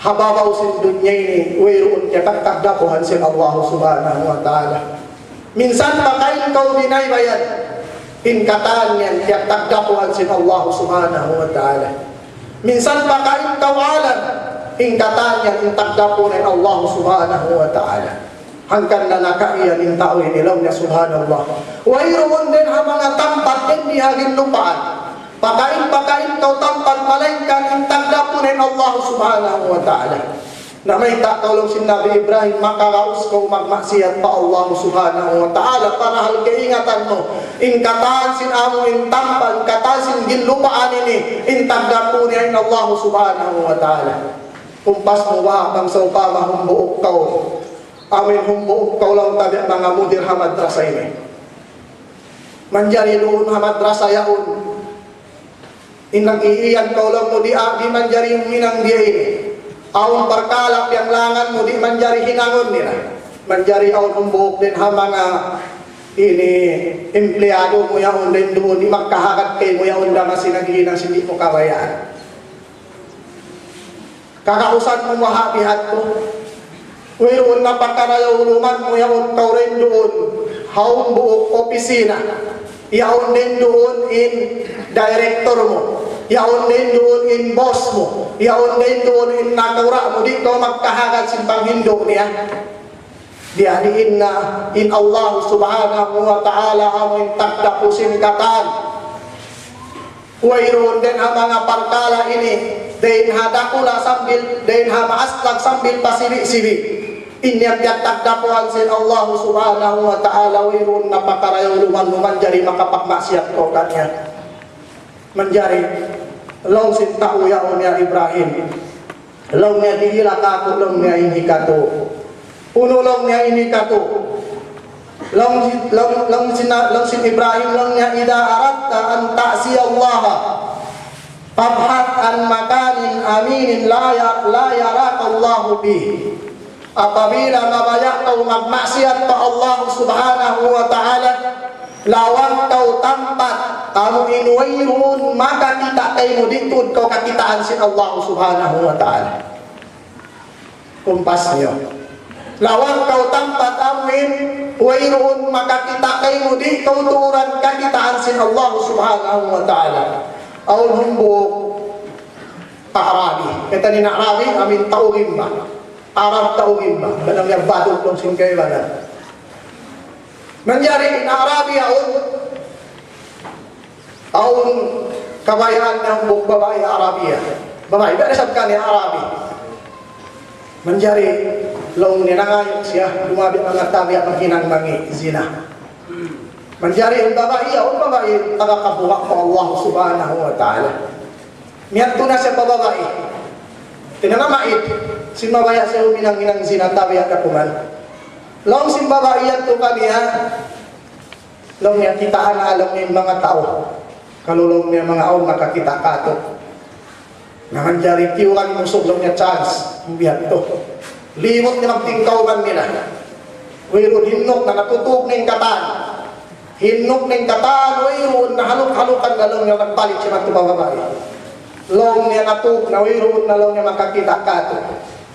hababaw sin dunya ini wayroon niya tagdapuhan sin Allah subhanahu wa ta'ala. Minsan pakain kau binaybayan ingkataan niyan niya tagdapuhan sin Allah subhanahu wa ta'ala. Minsan pakain kawalan ingkatan yan intagdapo ng Allah subhanahu wa ta'ala. Hangkan na nakaiyan in tawin ilaw niya subhanallah. Wayroon din ha mga tampat din di hagin lupaan. Pakain kau tampat malaikan intagdapo ng Allah subhanahu wa ta'ala. Na may takalong si Nabi Ibrahim makaraos kau magmaksiyat pa Allah subhanahu wa ta'ala para hal kaingatan mo ingkataan sin amo intampan kataan sin ginlupaan ini intagdapo niya in Allah subhanahu wa ta'ala. Kumpas mo ba kang saupama humbuok kau amin humbuok kau lang tabi mga mudir hamadrasa ini manjari doon hamadrasa yaon inang iiyan kau lang mo di manjari minang dia ini. Aun perkalap yang langan mo di manjari hinangon nila. Manjari aun humbuok din ha mga ini empleyado mo yaon din doon di magkahagat kay mo yaon na sinaghinang hindi mo kabayaan. Kakausan mo mahabihat ko. Wayroon na pagkarayauluman mo yaon kau rin doon haun buok opisina. Yaon din doon in director mo. Yaon din doon in boss mo. Yaon din doon in nakura mo. Di ka magkahagat sin panghindo niya. Diadiin na in Allah subhanahu wa ta'ala amoy tagdapusin katan. Wayroon din ang mga parkala ini. Dahin hadakula sambil, dahin hamaaslag sambil pasibi-sibi. Inyat tagdapuan sin Allah subhanahu wa ta'ala. Wayroon na pakarayauluman mo manjari makapagmaksiyat ko kanya. Manjari long sin tauyaon niya Ibrahim long niya dihilaka ko long niya ini kato uno long niya ini kato long sin Ibrahim long niya idza aradta an ta'siya Allah fabhat an makanin aminin la yaraka Allah bih Apabila mabaya kau magmaksiat pa Allah subhanahu wa ta'ala, lawang kau tampat amo inuwayrun, maka kita kay mo ditud kau kakitaan sin Allah subhanahu wa ta'ala. Kumpas niyo. Lawang kau tampat amin wayrun, maka kita kay mo di kau turan kakitaan sin Allah subhanahu wa ta'ala. Aul humbuk Arabi. Kata ni na Arabi, amin tauhim ba? Arab tauhim ba? Kanang yang badok long sin kayo ba na? Menjadi Arabi aun kabayaan ng babae Arabia. Babae, ba nasabkan ni Arabi? Menjadi long ninangayok siya, dumabi mga tabi at maghinang mangi zina. Menjadi ang babae tagakabuha ko Allah subhanahu wa ta'ala. Niat na siya pababae. Tinanamait, sinmabaya siya uminang-inang zina tabi at kapungan. Long simbabae yan to kaniya, long niya kitaan na alam niya mga tao. Kalulong niya mga aon makakita kato. Nanganjari tiwang musog long niya chance. Biyan to. Limot niya magtingkawan nila. Wiro hinok na natutog ng katan. Hinok ng katan, wiro na haluk-halukan na long niya nagbalik siya ng babae. Long niya natug na wiro na long niya makakita kato.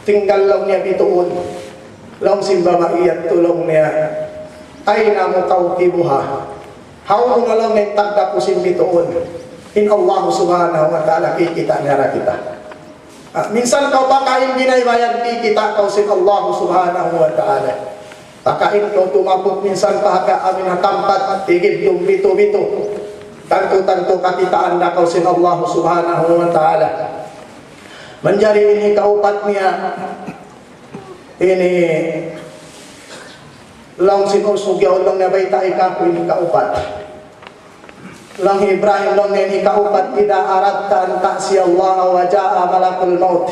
Tinggal long niya bituon. Long simbabae tulong niya ay namo kautibuha. How na lang ng tagda po simbitoon. In Allah subhanahu wa ta'ala kikita niya kita. Minsan kau pakain ginaybayan kikita kau sin Allah subhanahu wa ta'ala. Pakain kau tumapot minsan pahaka amin na tampat tigid yung bito-bito. Tanto-tanto kakitaan na kau sin Allah subhanahu wa ta'ala. Menjadi ini kaupat niya ini lang sinusugyaw lang na bayta ikapo ini kaupat lang Ibrahim lang na ini kaupat ida aradta an ta'si Allah wa ja'a malakul maut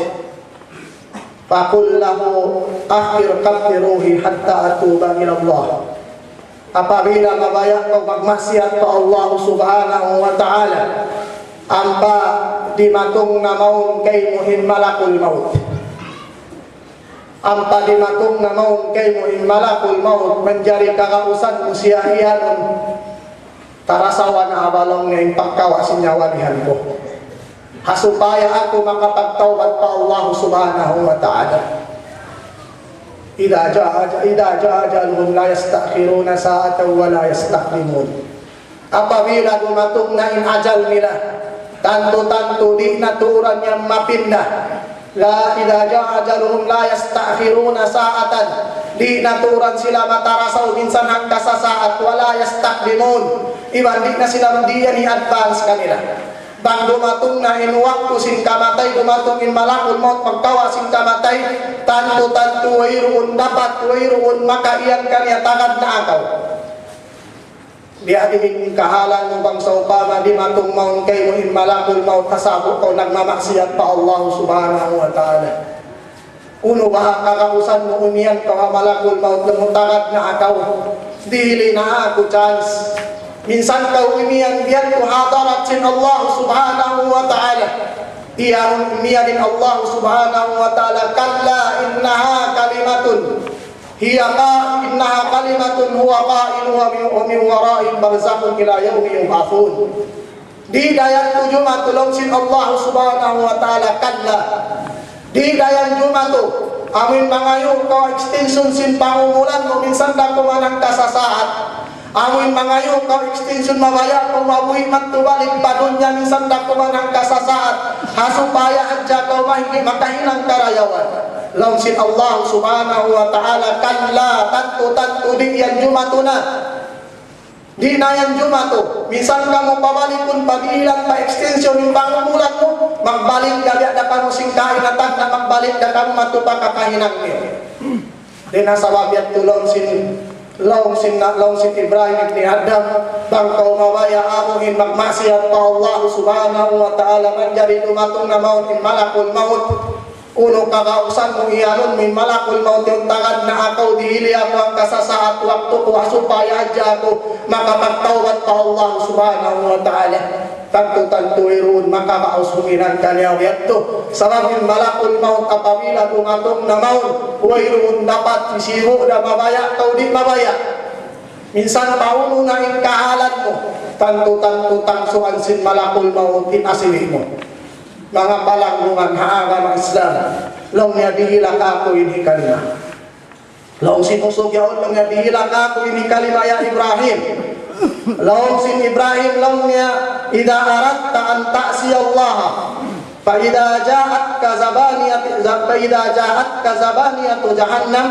faqul lahu akhir qabdi ruhi hatta atuba ila Allah. Apabila mabaya kau magmaksiat pa Allah subhanahu wa ta'ala, ampa di matong na maun kay muhin malakul maut. Ang palimatong na maun kay mo in malakul maut menjadi kakausan mo siya iyan tarasawa na abalong nga yung pagkawa sinyawalihan ko. Hasupaya ako makapagtawad pa Allah subhanahu wa ta'ala. Ida ja'a ajaluhum la yastakhiruna sa'atan wa la yastaqdimun. Apabila dumatong na in ajal nila, tanto-tanto di naturan niyang mapindah. La idza jaa ajaluhum la yastakhiruna sa'atan, di naturan sila matarasaw minsan hangga sa saat, wala yastaqdimun, iban di na sila diyan i-advance kanila. Bang dumatong na in waktu sin kamatay, dumatong in malakul maut pagkawa sin kamatay, tanto-tanto wayroon dapat wayroon makaiyan kaniya tagad na akaw. Di ading kahalan mo bang sa upama di matong maun kay mo in malakul maut kasabot ko nagmamaksiyat pa Allah subhanahu wa ta'ala. Uno ba kakausan mo umiyan ka malakul maut lumutagad na akaw. Dili na ako chance. Minsan ka umiyan biyan ko hadarat sin Allah subhanahu wa ta'ala. Iyan umiyan din Allah subhanahu wa ta'ala. Kalla innaha kalimatun. Innaha kalimatun huwa qailuha wa min wara'in barzakhun ila yaumi yub'atsun. Di dayan tujuh matulong sin Allah subhanahu wa ta'ala kalla. Di dayan jumato amin mangayo ka extension sin pangumulan mo minsan na kumanang kasasaat. Amin mangayo ka extension mabaya kung mabuhi matubalik padunya minsan na kumanang kasasaat. Hasupaya adja ka hindi makahinang karayawan. Launsin Allah subhanahu wa ta'ala kalla tanto di yan jumato na. Di na yan jumato. Minsan ka mo pabalikun pag-ilang pa extension yung pangumulan mo, magbalik ka na ka mo singkain na tag na magbalik ka mo matupa kakahinang niyo. Di na sa wabiat to launsin Ibrahim ibn Adam bang kau mabaya amuhin magmaksiyat pa Allah subhanahu wa ta'ala menjadi dumatong na maut in malakul maut. Uno kakausan mo iyaron min malakul maut yung tagad na akaw dihili ako ang kasasaat waktu ko supaya adya ako makapagtawad pa Allah subhanahu wa ta'ala. tantu-tantu irun makakausunginan kanya wiyadto sababin malakul maut apabila dumatong na maut irun dapat sisiho na mabaya kau di mabaya minsan pauno na kahalan mo tantu-tantu tangsuan sin malakul maut inasili mo mga palanggungan haaga ng Islam long niya dihila ka ko ini kalima long sinusugyaon long niya dihila ka ko ini kalima ya Ibrahim long sin Ibrahim long niya idha aratta an ta'si Allah fa idha ja'atka zabaniyatu jahannam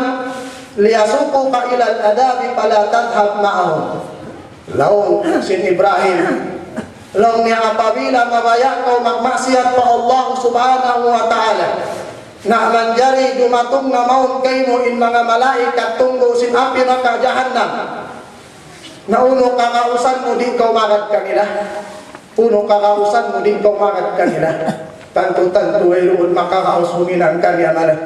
liyasuquka ila al-adabi fala tadhhab ma'ahum long sin Ibrahim long niya apabila mabaya kau magmaksiat pa Allah subhanahu wa ta'ala na manjari dumatong na maun kayo in mga malaikat tunggo sin api na ka jahannam na uno kakausan mo din kau magad kanila uno kakausan mo din kau magad kanila tanto-tanto wayroon makakausunginan kanya malat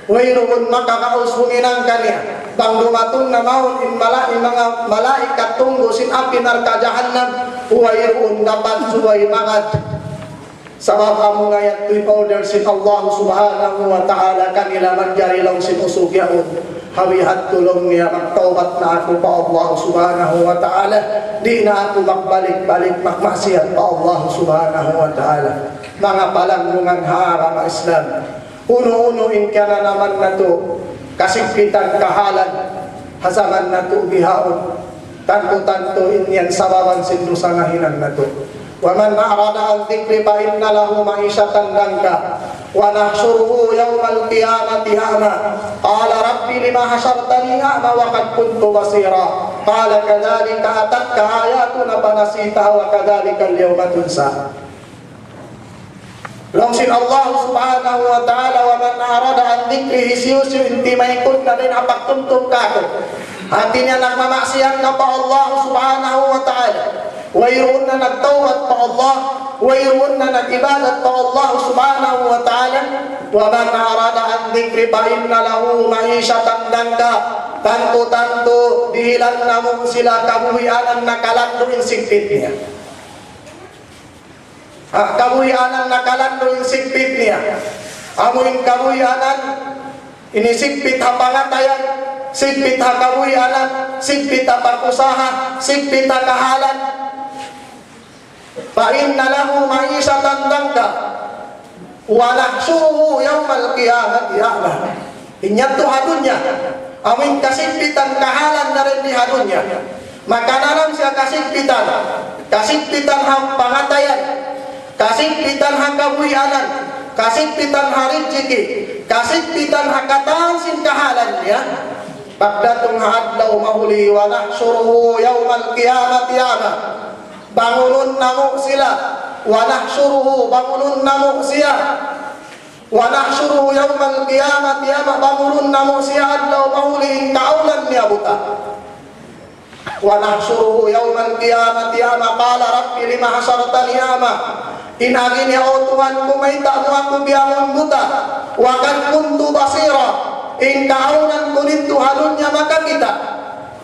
wayroon makakausunginan kanya bang dumatong na maun in mga malaikat tunggo sin api na ka jahannam wayroon dapat suway magad sabab amo ngayat tu'y order sin Allah subhanahu wa ta'ala kanila manjari lang sinusugyaon hawihat tulong niya magtawbat na ako pa Allah subhanahu wa ta'ala di na ako magbalik-balik magmaksiyat pa Allah subhanahu wa ta'ala mga palanggungan harang Islam uno-unoin ka na naman na to kasigpitan kahalan hasaman na to bihaon tanto-tanto inyan sababan sindusangahinan na to وَمَنْ أَعْرَضَ عَنْ ذِكْرِي فَإِنَّ لَهُ مَعِيشَةً ضَنكًا وَنَحْشُرُهُ يَوْمَ الْقِيَامَةِ أَعْمَى قَالَ رَبِّ لِمَ حَشَرْتَنِي أَعْمَى وَقَدْ كُنْتُ بَصِيرًا قَالَ كَذَلِكَ أَتَتْكَ آيَاتُنَا فَنَسِيتَهَا وَكَذَلِكَ الْيَوْمَ تُنسَى Longsin Allah subhanahu wa ta'ala wa man arada an dhikri hisiusu inti maikut na din apagtuntung kako hatinya nagmamaksiat na pa Allah subhanahu wa ta'ala wayroon na nagtawad pa Allah wayroon na nag-ibadat pa Allah subhanahu wa ta'ala wa man arada an dhikri pa inna lahu ma'isyatan dangka tanto-tanto dihilan na mo sila kabuhianan na kalakdo insigpit niya kabuhianan na kalakdo insigpit niya amuin kabuhianan inisigpit ha pangatayan sigpit ha kabuhianan sigpit ha pag-usaha sigpit ha kahalan fa inna lahu ma'isyatan dangka wa nahsyuruhu yawmal qiyamati a'ma inyat to hadunya amin kasigpitan kahalan na rin di hadunya maka nalang siya kasigpitan ha pangatayan kasigpitan ha kabuhianan kasigpitan ha rizki kasigpitan ha katansin kahalan niya pagdatong ha adlaw mahuli wa nahsyuruhu yawmal qiyamati a'ma bangunon namo sila wa nahsyuruhu bangunon namo siya wa nahsyuruhu yawmal qiyamati ama bangunon namo siya adlaw mahuli kaulan niya buta wa nahsyuruhu yawmal qiyamati ama qala rabbi lima hasartani ama inagin ya o Tuhan kumaita mo ako biyangon buta wa kad kuntu basira in kaulan kunin Tuhanun niya makakita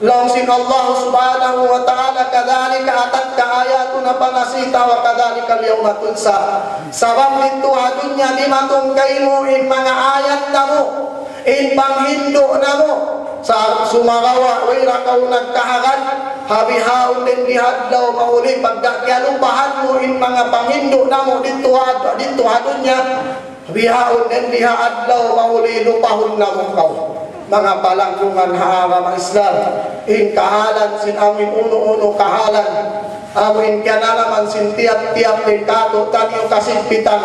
Longsin Allah subhanahu wa ta'ala kadhalika atatka ayatuna panasita wa kadhalika al-yawma tunsa sabab nito hadunya di matungkay mo in mga ayat na mo in panghindo na mo sa sumagawa wala kau nagkahagan habihaon din dihadlaw mauli pagkakyalupahan mo in mga panghindo na mo dito hadunya habihaon din dihadlaw mauli lupahon na mo kau mga palanggungan haama Islam in kahalan sin amin uno-uno kahalan amin kaya naman sin tiap-tiap din kato tanyo kasigpitan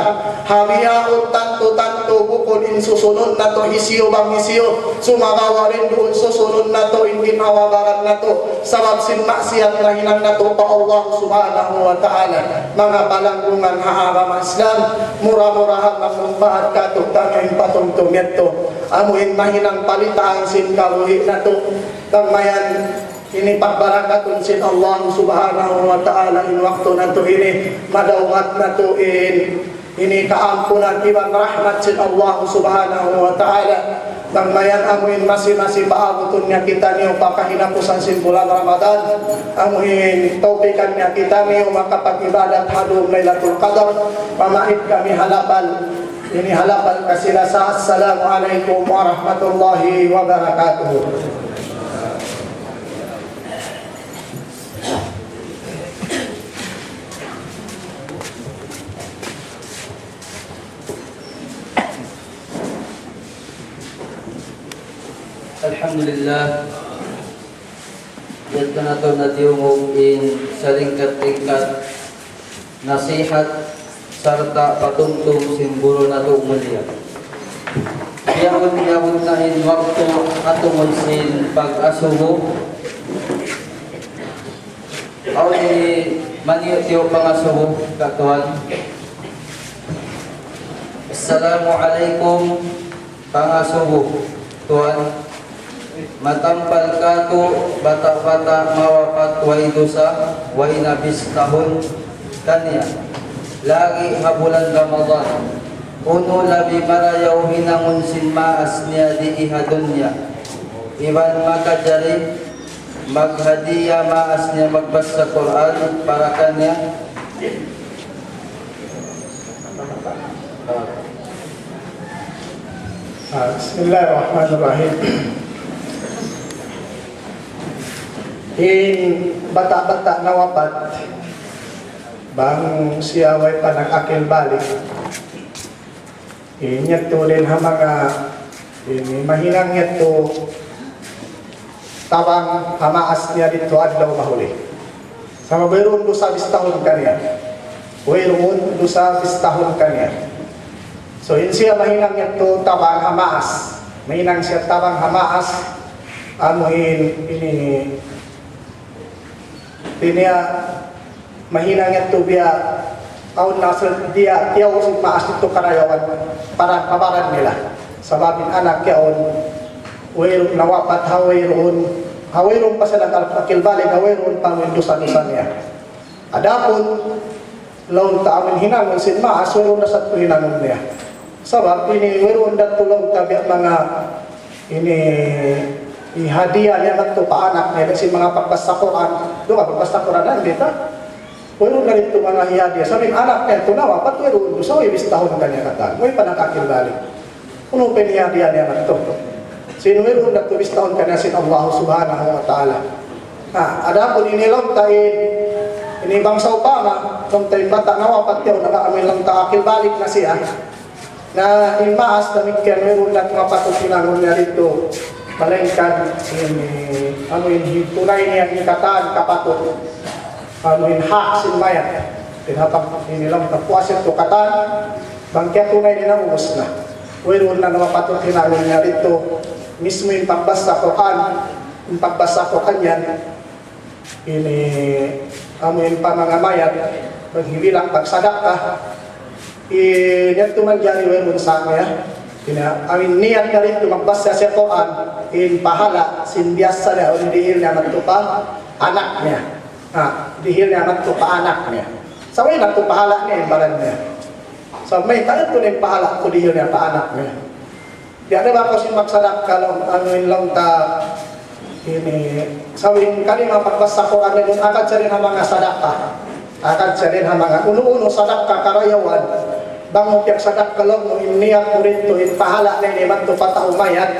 habihaon tanto-tanto bukod in susunod na to hisiyo bang hisiyo sumagawa rin doon susunod na to in ginawabaran na to sabab sin maksiyat na hinang na to pa Allah subhanahu wa ta'ala mga palanggungan haama Islam mura-murahan na mumbahat kato tanyo in patong tumyeto amuin mahinang palitaan sin karuhi na to tamayan ini pagbarakatun sin Allah subhanahu wa ta'ala in waktu na to ini madawat na to in ini keampunan iman rahmat sin Allah subhanahu wa ta'ala. Bang mayan amuin masih paabutunnya kita niyo pakahinapusan sin bulan Ramadan. Amuin taufikannya kita niyo makapagibadat hadum Lailatul Qadar. Pamait kami halapan. Ini halapan kasilasa. Assalamualaikum warahmatullahi wabarakatuh. Alhamdulillah, yan kanato na diungugin sa tingkat nasihat sarta patungtong simbolo na ito umuliya. Iyawon na in wakto atungod sin pag-asuho. Aw ni maniyo pang-asuho katuan. Assalamualaikum pang-asuho tuan. Matampal kato bata-bata mawapat way dosa way nabis tahun kanya lagi habulan Ramadan uno labi marayaw hinangon sin maas niya di ihadunya iwan makajari maghadiya maas niya magbasa Quran para kanya. Bismillahirrahmanirrahim. In bata-bata na wapat bang siya way panag-akil balik inyato rin ha mga mahinang yato tabang hamaas niya dito adlaw mahuli sa mabayroon do sa bistahon kanya wayroon do sa bistahon kanya. So in siya mahinang yato tabang hamaas mahinang siya tabang hamaas amuhin ini Pinia mahina nga ito biya taon na dia tiyaw si maas ito karayawan para kabaran nila sa babin anak yaon wayroon nawapat hawayroon pa sa nagkakilbalik hawayroon pang dosa-dosa niya adapon laon ta amin hinangon sin maas wayroon na sa ito hinangon niya sabab ini wayroon na tulong tabi mga ini ihadiah niya na ito paanak niya kasi mga pagbasa Quran doon ka pagbasa Quran na hindi ta wala na rin ito mga ihadiah sabihin anak niya ito nawa pat wala sa ibis tahon ng kanya katan may panakakilbalik kung pa ihadiah niya na ito sinuwero na ito ibis tahon kanya sin Allah subhanahu wa ta'ala ada pun inilaw tayo inibang sa upama kung tayo bata nawa pat yaw nakaamin lang takakilbalik na siya na imaas na mikyan wala na ito mapatong pinangon niya rito malengkan ini tunay niya ikataan kapatid hak sin mayat tinatap inilang tapuasin to katan bangkya tunay niya ubos na wayroon na namapatid tinanong niya rito mismo yung pagbasa Quran yan ini amuin pa mga mayat paghibilang pagsadak ka yan tumangyari wayroon sa kanya amin niat ka rin magbasa sa Quran in pahala sinbiasa niya o dihil niya magtupa anak niya dihil niya magtupa anak niya sa way nagtupahala niya yung baran niya so may tayo ito na pahala ko dihil niya pa anak niya di ada ba ko sin magsadak ka lang anuin lang ta ini sawin kani mapagbasa Quran niya akad sa rin ang mga sadaka akad sa rin ang mga uno-uno sadaka karayawan bango piyak sadak kalong mo iniyat mo rito pahala na iniman to pataumayat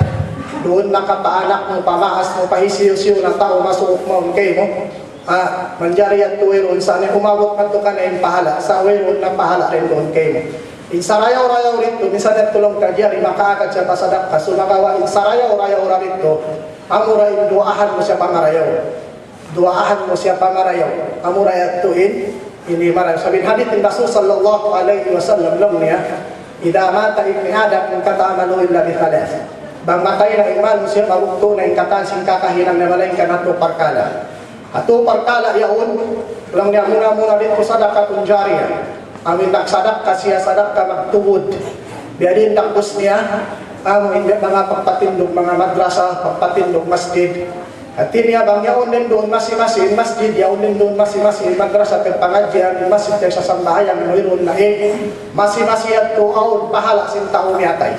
doon nakapaanak mo pamaas mo pahisiyo-siyo na tao masuok mo kay mo manjari at tuwiron sana umabot man to ka na yung pahala sa wiron na pahala rin doon kay mo insarayaw-rayaw rito minsan at tulong ka diyari makaagad siya pasadak ka so nakawa insarayaw-rayaw rito amura duahan mo siya pangarayaw amura at tuin ini marah sabihin hadith ng Rasul sallallahu alaihi wasallam lang niya idha mata ibni Adam kung katamalu illa bi thalas bang matay na iman siya mabukto na yung katansing kakahinang na malaingkan ato parkala yaon lang niya muna dito sadaka kung jariya amin nagsadak ka siya sadak ka magtuwod biya din takbos niya amin mga pagpatindog mga madrasa pagpatindog masjid At tiniyabang yaon din doon masing-masing masjid, yaon din doon masing-masing madrasa at pangadyan, masjid sa sambahayan, mayroon na masing-masing at tuaw, pahala sin taon yatay.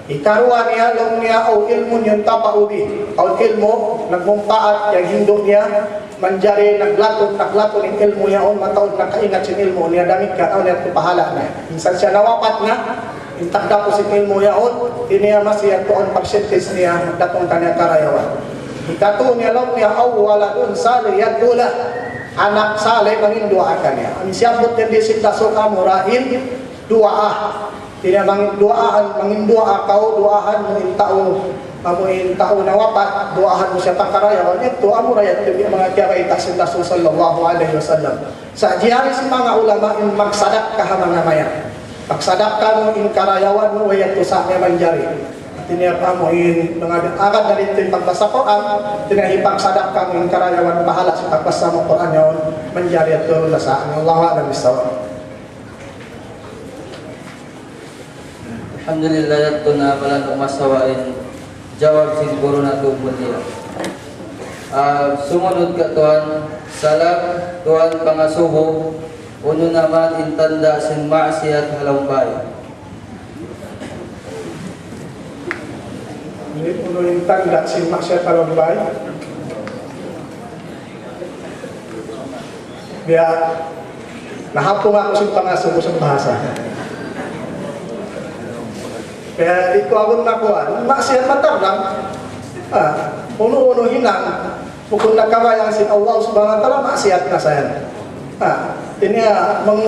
Ikaruan niya, long niya, o ilmo niya tapaubi. O ilmo, nagmumpaat, yung hindo niya, manjari, naglaton ng ilmo niya, o mataon, nakaingat sin ilmo niya, damit ka, o niya, pahala niya. Minsan siya nawapat na, intakda po si ilmo niya on, iniya masiyag po on percentage niya, datong kanya karayawan. Ikatu niya lang niya, aw wala dun sali, yad dula, anak sali, mangindua ka niya. Ang siyabot niya di sinta so kamurahin, duaa. Iniya mangindua ka, duahan mo in tao na wapat, duahan mo siya pakarayawan. Ito, amurayat yung mga kiyarita sinta so sallallahu alaihi wasallam. Sa jihari si mga ulama, in magsadak ka mga maya. Pagsadak ka mo in karayawan mo, wayat to sa niya manjari. Tiniyapa mo in mga agad na rin ito yung pagbasa Quran, tinahipagsadak ka mo in karayawan, bahala sa pagbasa mo Quran yun, manjari at tulong na sa akin. Allah na misawa. Alhamdulillah ito na walang masawain. Jawab siguro na ito muli. Sumunod ka Tuhan, salam Tuhan pangasuho, uno naman intanda sin maasiyat halampay. Uno intanda sin maasiyat halampay. Biya, nahapong ako sin pangasuho sa bahasa. Kaya dito ako nakuha, maasiyat matardang, uno-uno hinang, kung nagkabayang si Allah subhanahu wa ta'ala, maasiyat na sayan. Ini mang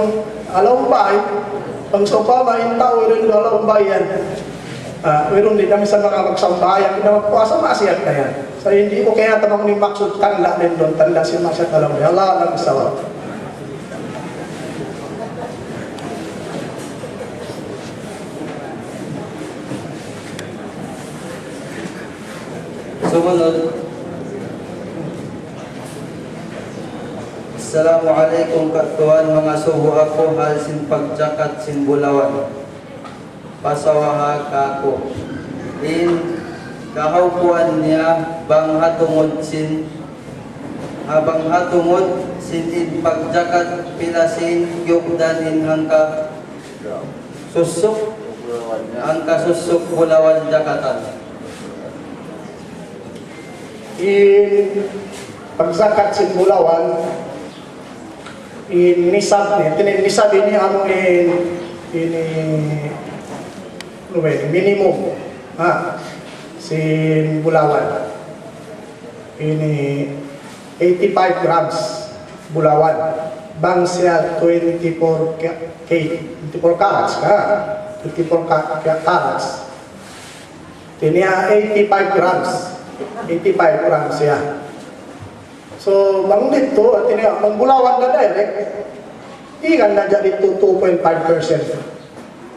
alaw-bay, pang sopa main tao, irin do alaw-bay yan. Irin din kami sa mga magsambayan, pinamagpuasa, maasiyat na yan. So hindi ko kaya tamang ni maksud tanda din doon, tanda si maasiyat alaw-bay. Allah lang isawa. Sumunod. Assalamualaikum katuan mga suho ako hal sin pagjakat sin bulawan. Pasawaha kako. In kahaupuan niya bang hatungod sin habang hatungod sin in pagjakat pilasin yukdan in hangka susuk bulawan jakatan. In pagzakat sin bulawan, in nisab ini ano ini minimum sin bulawan ini 85 grams bulawan bang siya 24 carats 24 carats ini 85 grams 85 grams siya. So, bang dito, at magbulawan na direct, ikan na dyan dito 2.5%.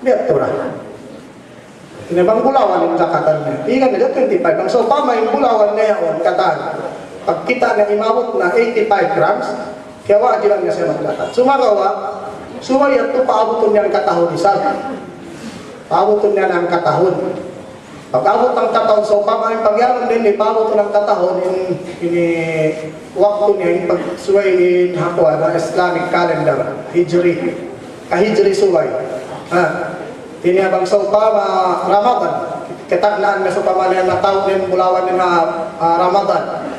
Dito ra. Tinabang bulawan yung zakatan niya. Ikan na dyan 25. So, pama yung bulawan na yan, katan. Pag kita na imabot na 85 grams, kaya wajib lang niya siya maglakat. Sumagawa, sumayat ito, paabuton niya ang katahon isa. Paabuton niya ng katahon. Pag-abot ng katahon, so pamain pagyaman din, ipabot ng katahon, ini waktu niya, yung pagsuwayin hakwa na Islamic calendar, Hijri, kahijri suway. Tiniyabang sa upama Ramadan, kitaglaan na sa upama niya na taon din bulawan niya na Ramadan.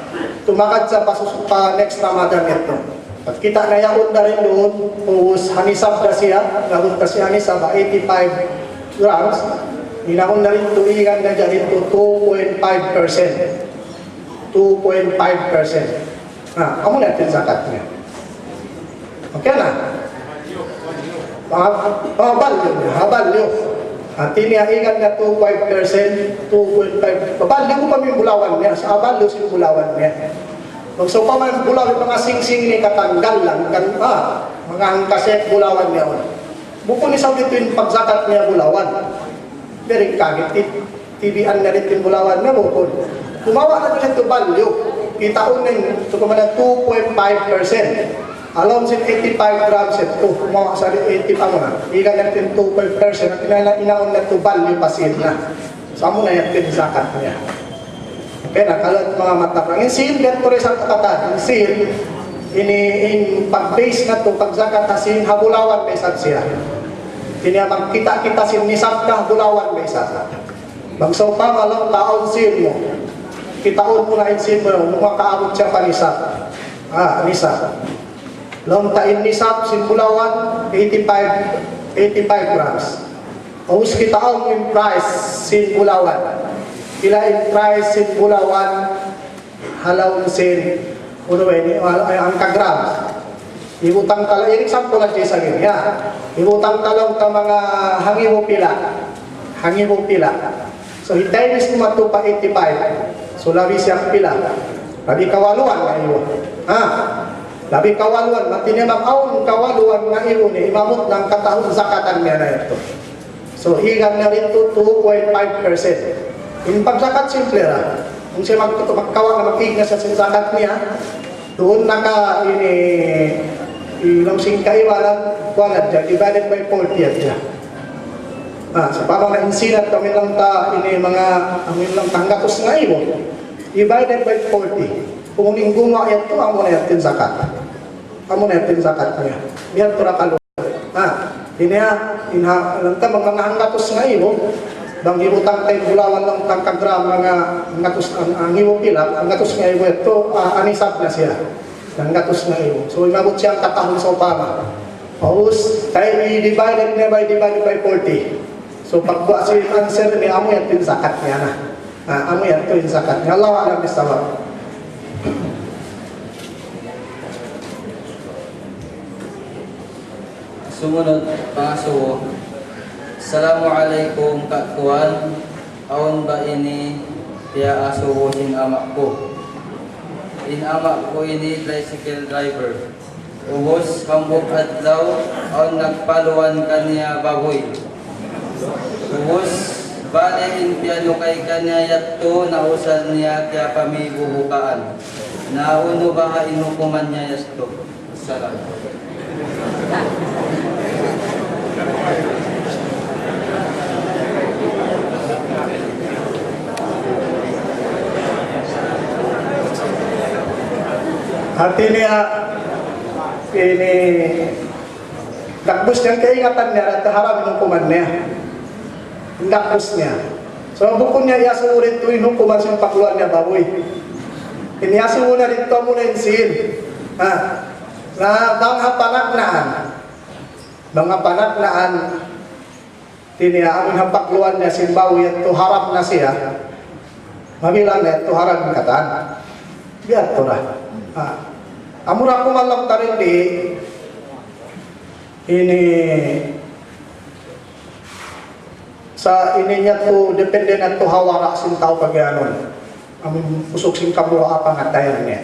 Tumakad sa pasusupa next Ramadan ito. At kita na yaon na rin doon, puhus hanisab na siya, nahun kasi hanisab, 85 grams, Hinahon na rin tuwigan na dyan ito 2.5%. 2.5%. Kamu natin zakat niya. Okay na? Balyo niya. Balyo. At tinihaingan na 2.5%. 2.5%. Balyo mo kami bulawan niya. Sa balyo si bulawan niya. So pa man bulawan, mga sing-sing ni katanggal lang. Mga hangkaset bulawan niya. Buko ni sa dito yung pagzakat niya bulawan. Very kaget, TVan na rin yung bulawan na bukod. Kumawa na rin ito value. Kitaon na yun, so kumana 2.5%. Alon sin 85 grams ito, kumawa sa 80 pa mo na. Ikan na rin 2.5%, at inaon na ito value pasin na. So amo na yan din zakat niya. Okay, nakalat mga matapang. In sin, ganito rin sa kakatan. In sin, in pag-base na to, pag-zakat na sin, habulawan may sad siya. Kini magkita-kita sin nisab ka, habulawan may sad. Bagsaw pa, malang taon sin mo. Kitaon mo na in sin mo, mga kaabot siya panisab. Nisab. Long tain nisab, sin bulawan, 85 grams. Os kitaon in price, sin bulawan. Ila in price sin bulawan, halawon sin, ang kagrams. Ibutang talaw, yung example lang siya sa ganyan. Ibutang talaw ka mga hangibo pila. So, hitayin mo mato pa 85. So, labi siyang pila. Labi kawaluan nga iyo. Labi kawaluan. Matinimang aun kawaluan nga iyo ni imamot ng katahon zakatan niya na ito. So, higang na rin to 2.5%. Yung pagzakat, simple ra. Kung siya magkawa na magkigna sa zakat niya, doon ilang singkaiwanan, kuwalat dyan, divided by 40 at siya. Sa parang na-insinat kami lang amin lang tanggatos nga iwo, divided by 40. Kung uning gumawa yan to, amo na yatin zakat. Amo na yatin zakat niya. Yan to na kaluwa. Lang ta, mga hanggatos nga iwo, bang ibutang tayo bulawan lang tangkagram mga ngatos ang iwo pila, ang gatos nga iwo ito, anisab na siya. Ang gatos nga iwo. So, imabot siyang katahon sa upama. Tapos, tayo i-divided by 40. So, pagbuwa si answer ni amo yan zakat niya na. Amo yan ito yung zakat niya. Allah alam bisawab. Sumunod, pangasuo. Assalamualaikum Kak Kuan. Aon ba ini kaya asuhuhin amak ko? In amak ko ini tricycle driver. Ubos kambok adlaw aon nagpaluan kaniya baboy. Ubos bale in piano kay kanya yatto na usal niya kaya pamibubukaan. Nauno ba inukuman niya yasto? Salamat. Hati niya, dakbus niya, kaingatan niya at harap ng hukuman niya. Dakbus niya. So, bukod niya, iasuurin ito yung hukuman sa pakluan niya, baboy. Iniasuurin na rin ito muna yung sin. Na mga panaknaan, tiniya, ang pakluan niya, simbawi, ito harap na siya. Mabilang na ito harap ng katan. Biar ito na. Amura ko malam tarin ini sa niya to depende na to hawara sin tao pagyanon amin usok sin kamura apa ngatayan niya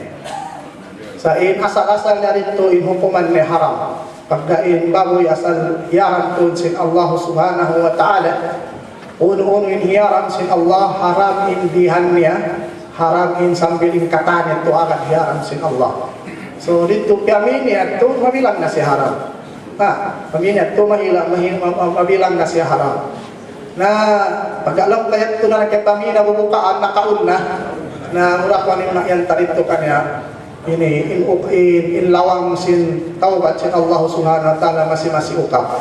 sa asal-asal na rin to hukuman ni haram pagdain baboy asal yaran to sin Allah subhanahu wa ta'ala uno-uno hiyaran sin Allah haram indihan niya haram in sambiling katan ito agad hiyaran sin Allah. So dito kami niya ito mabilang na si haram. Kami niya ito mabilang na si haram. Na pag-alam kaya ito na kami na bubukaan nakaun na urakwan yung nakyan tarito kanya in lawang sin taubat sin Allah subhanahu wa ta'ala masi-masi ukap.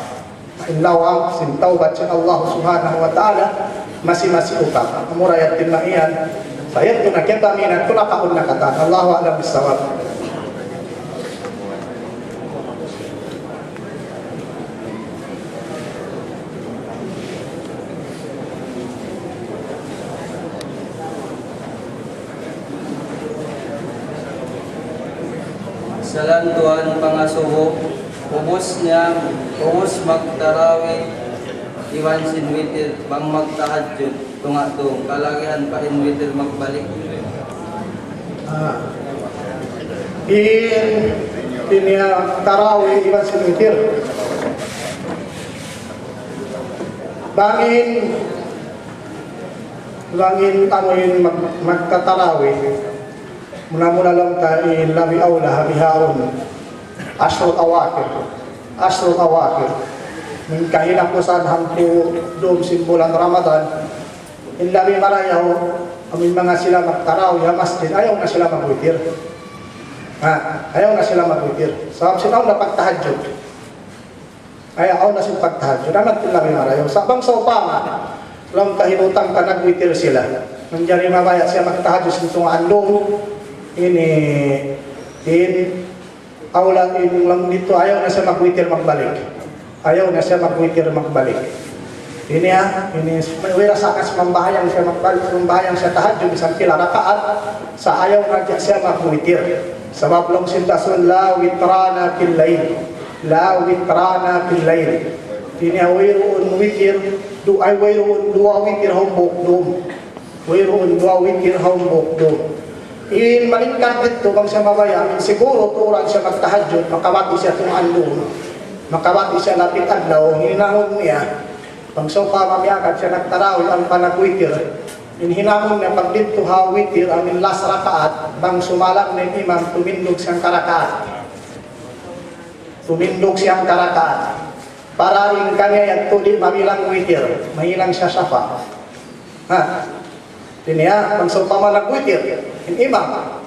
In lawang sin taubat sin Allah subhanahu wa ta'ala masi-masi ukap. Amurayat din na iyan. Saya tu nak kita minat tu nak kaun nak kata Allahu a'lam bissawab. Salam Tuhan pangasuho. Ubos magtarawi iwan sinwitir bang magtahadjud. Tunga tong kalagihan pa inwitir magbalik. Ini tarawih iwan sinwitir. Bangin tanuin magtatarawih. Mula-mula lang tayo labi awla habihaon. Ashrul awakir. Kahina ko saan hampu doon simbulan Ramadan. In labi marayaw, amin mga sila magtaraw, ya masjid, ayaw na sila magwitir. Ayaw na sila magwitir. Sabab sila na pagtahadjud. Ayaw na sila pagtahadjud. Amat lang yung marayo. Sabang sa upama, lang kahinutang ka nagwitir sila. Nandiyan yung mabaya siya magtahadjud sa itong andong. Awla lang dito, ayaw na siya magwitir magbalik. Ayaw na siya magwitir magbalik. Ini wala sa kas mambayang siya magbalik, mambayang siya tahajjud isang pila rakaat sa ayaw na siya magwitir. Sebab long sintasun la witrana fil lail. La witrana fil lail. Ini awirun witir, ay wirun dua witir hombok dum. Wirun dua witir hombok dum. In malingkat dito bang siya mabayamin, siguro turan siya magtahajjud, makawati siya tungandun, makawati siya lapit adlaw, hinahon niya, pag sopa mamiyakad siya nagtaraw, ang panagwitir, hinahon niya pag dito hawitir, amin last rakaat, bang sumalang na yung imam, tumindog siyang karakaat. Tumindog siyang karakaat. Para rin kanya yung tuli mamilang witir, mahilang siya syafa. Tiniya, pag sopa man nagwitir, imam,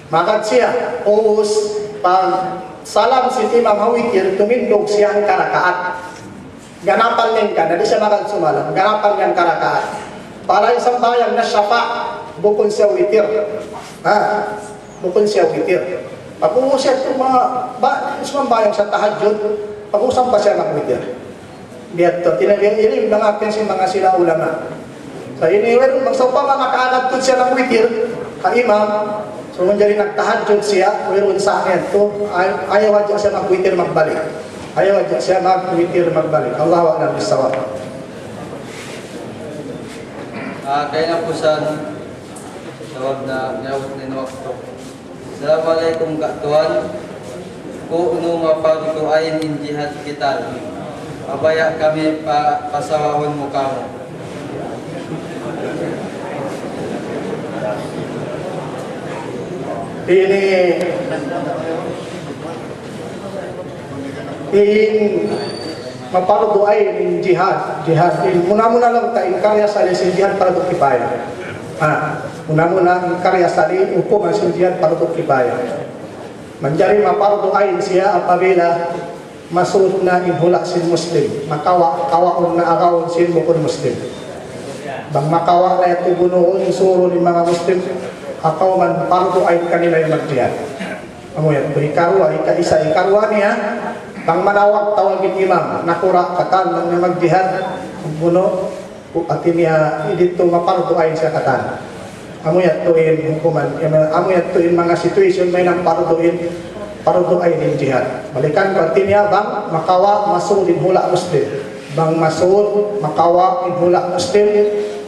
makat siya, uus, pag salam si imam hawitir, tumindog siya ang karakaat. Ganapan niyan ka, na di siya makat sumalam, ganapan niyan karakaat. Para isang bayang na syafa, bukon siya witir. Bukon siya witir. Pag-uus siya ito isang bayang sa tahajjud, pag-usang pa siya nagwitir. Dito, tinagin ng akin si mga sila ulama. So ini magsopa makakaagad to siya ng witir ka imam. So manjari nagtahajjud siya, meron sa akin to ayaw adya siya magwitir magbalik. Ayaw adya siya magwitir magbalik. Allahu a'lam bis-shawab. Kaya na po sa tawag na niyawag ni waktu. Assalamualaikum Kak Tuan. Ku unu mafarduain in jihad kita. Abaya kami pasawahon mo kamu. Ini maparuduay in jihad in muna lang ta in karya sali sin jihad para kifaya. Muna in karya sali hukum sin jihad para kifaya. Menjadi maparuduay siya apabila masuk na in hula sin muslim, makawa na agaw sin mukun muslim. Bang makawa na ito bunuon suro ni mga muslim, akaw man pardo ay kanila yung mag-jihad. Amoyan, ikarwa, ikarwa niya, bang manawag tawagin imam, nakura katan lang na mag-jihad, buno, at niya, dito mapardo ay siya katan. Amoyan, tuin hukuman, amoyan, tuin mga situation, may nang pardo ay din jihad. Balikan pati niya, bang makawa, masul din hula muslim. Bang masul, makawa, din hula muslim,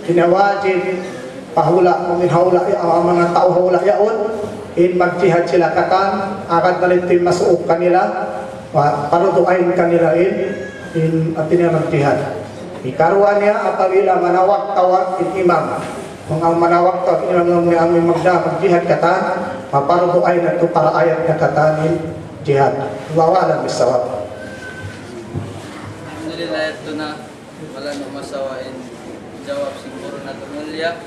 kinawajib, pahula, maminhawla, ang mga tao hawla yaon, in mag-jihad sila katan, agad na rin masuok kanila, paruduain kanila in at niya mag-jihad. Ikarwa niya, apabila manawag tawag in imam, kung ang manawag tawag in imam niya ang mag-jihad katan, maparuduain na ito para ayat na katan in jihad. Wawalan bisawab. Alhamdulillah ito na, wala na masawain. Jawab siguro na tumulya.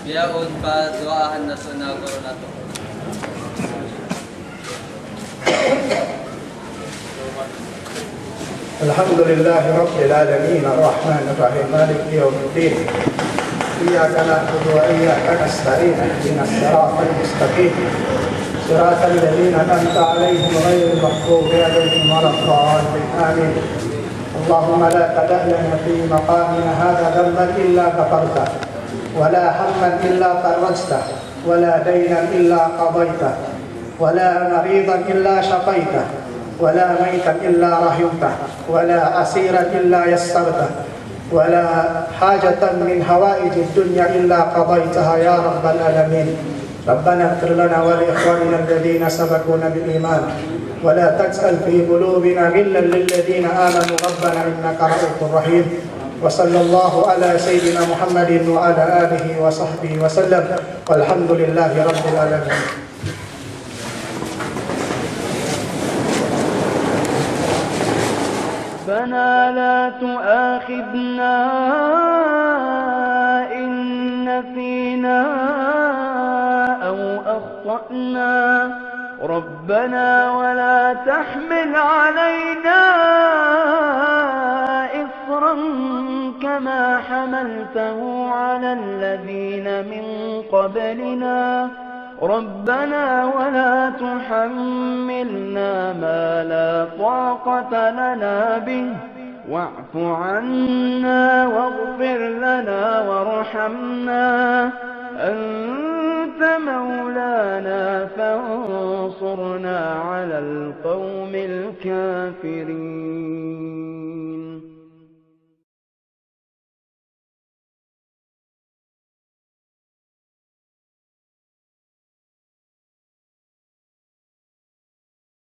Biyaon pa duaan na sunagoro na to. Alhamdulillahi Rabbil Alamin Ar-Rahman Ar-Rahim Malik Yawmiddin Iyyaka na'budu wa iyyaka nasta'in ihdinas siratal mustaqim siratal ladzina an'amta 'alaihim ghairil maghdubi 'alaihim waladdallin amin. Allahumma la tada' lana fi maqamina hadha dhanban illa ghafartah ولا هما إلا فرجته ولا دينا إلا قضيته ولا مريضا إلا شفيته ولا ميتا إلا رحمته ولا أسيرا إلا يسرته ولا حاجة من هوائج الدنيا إلا قضيتها يا رب العالمين. ربنا اغفر لنا ولإخواننا الذين سبقونا بالإيمان ولا تجعل في قلوبنا غلا للذين آمنوا ربنا إنك رؤوف رحيم. وصلى الله على سيدنا محمد وعلى آله وصحبه وسلم والحمد لله رب العالمين. ربنا لا تؤاخذنا إن نسينا أو أخطأنا ربنا ولا تحمل علينا إصرا كما حملته على الذين من قبلنا ربنا ولا تحملنا ما لا طاقة لنا به واعف عنا واغفر لنا وارحمنا أنت مولانا فانصرنا على القوم الكافرين.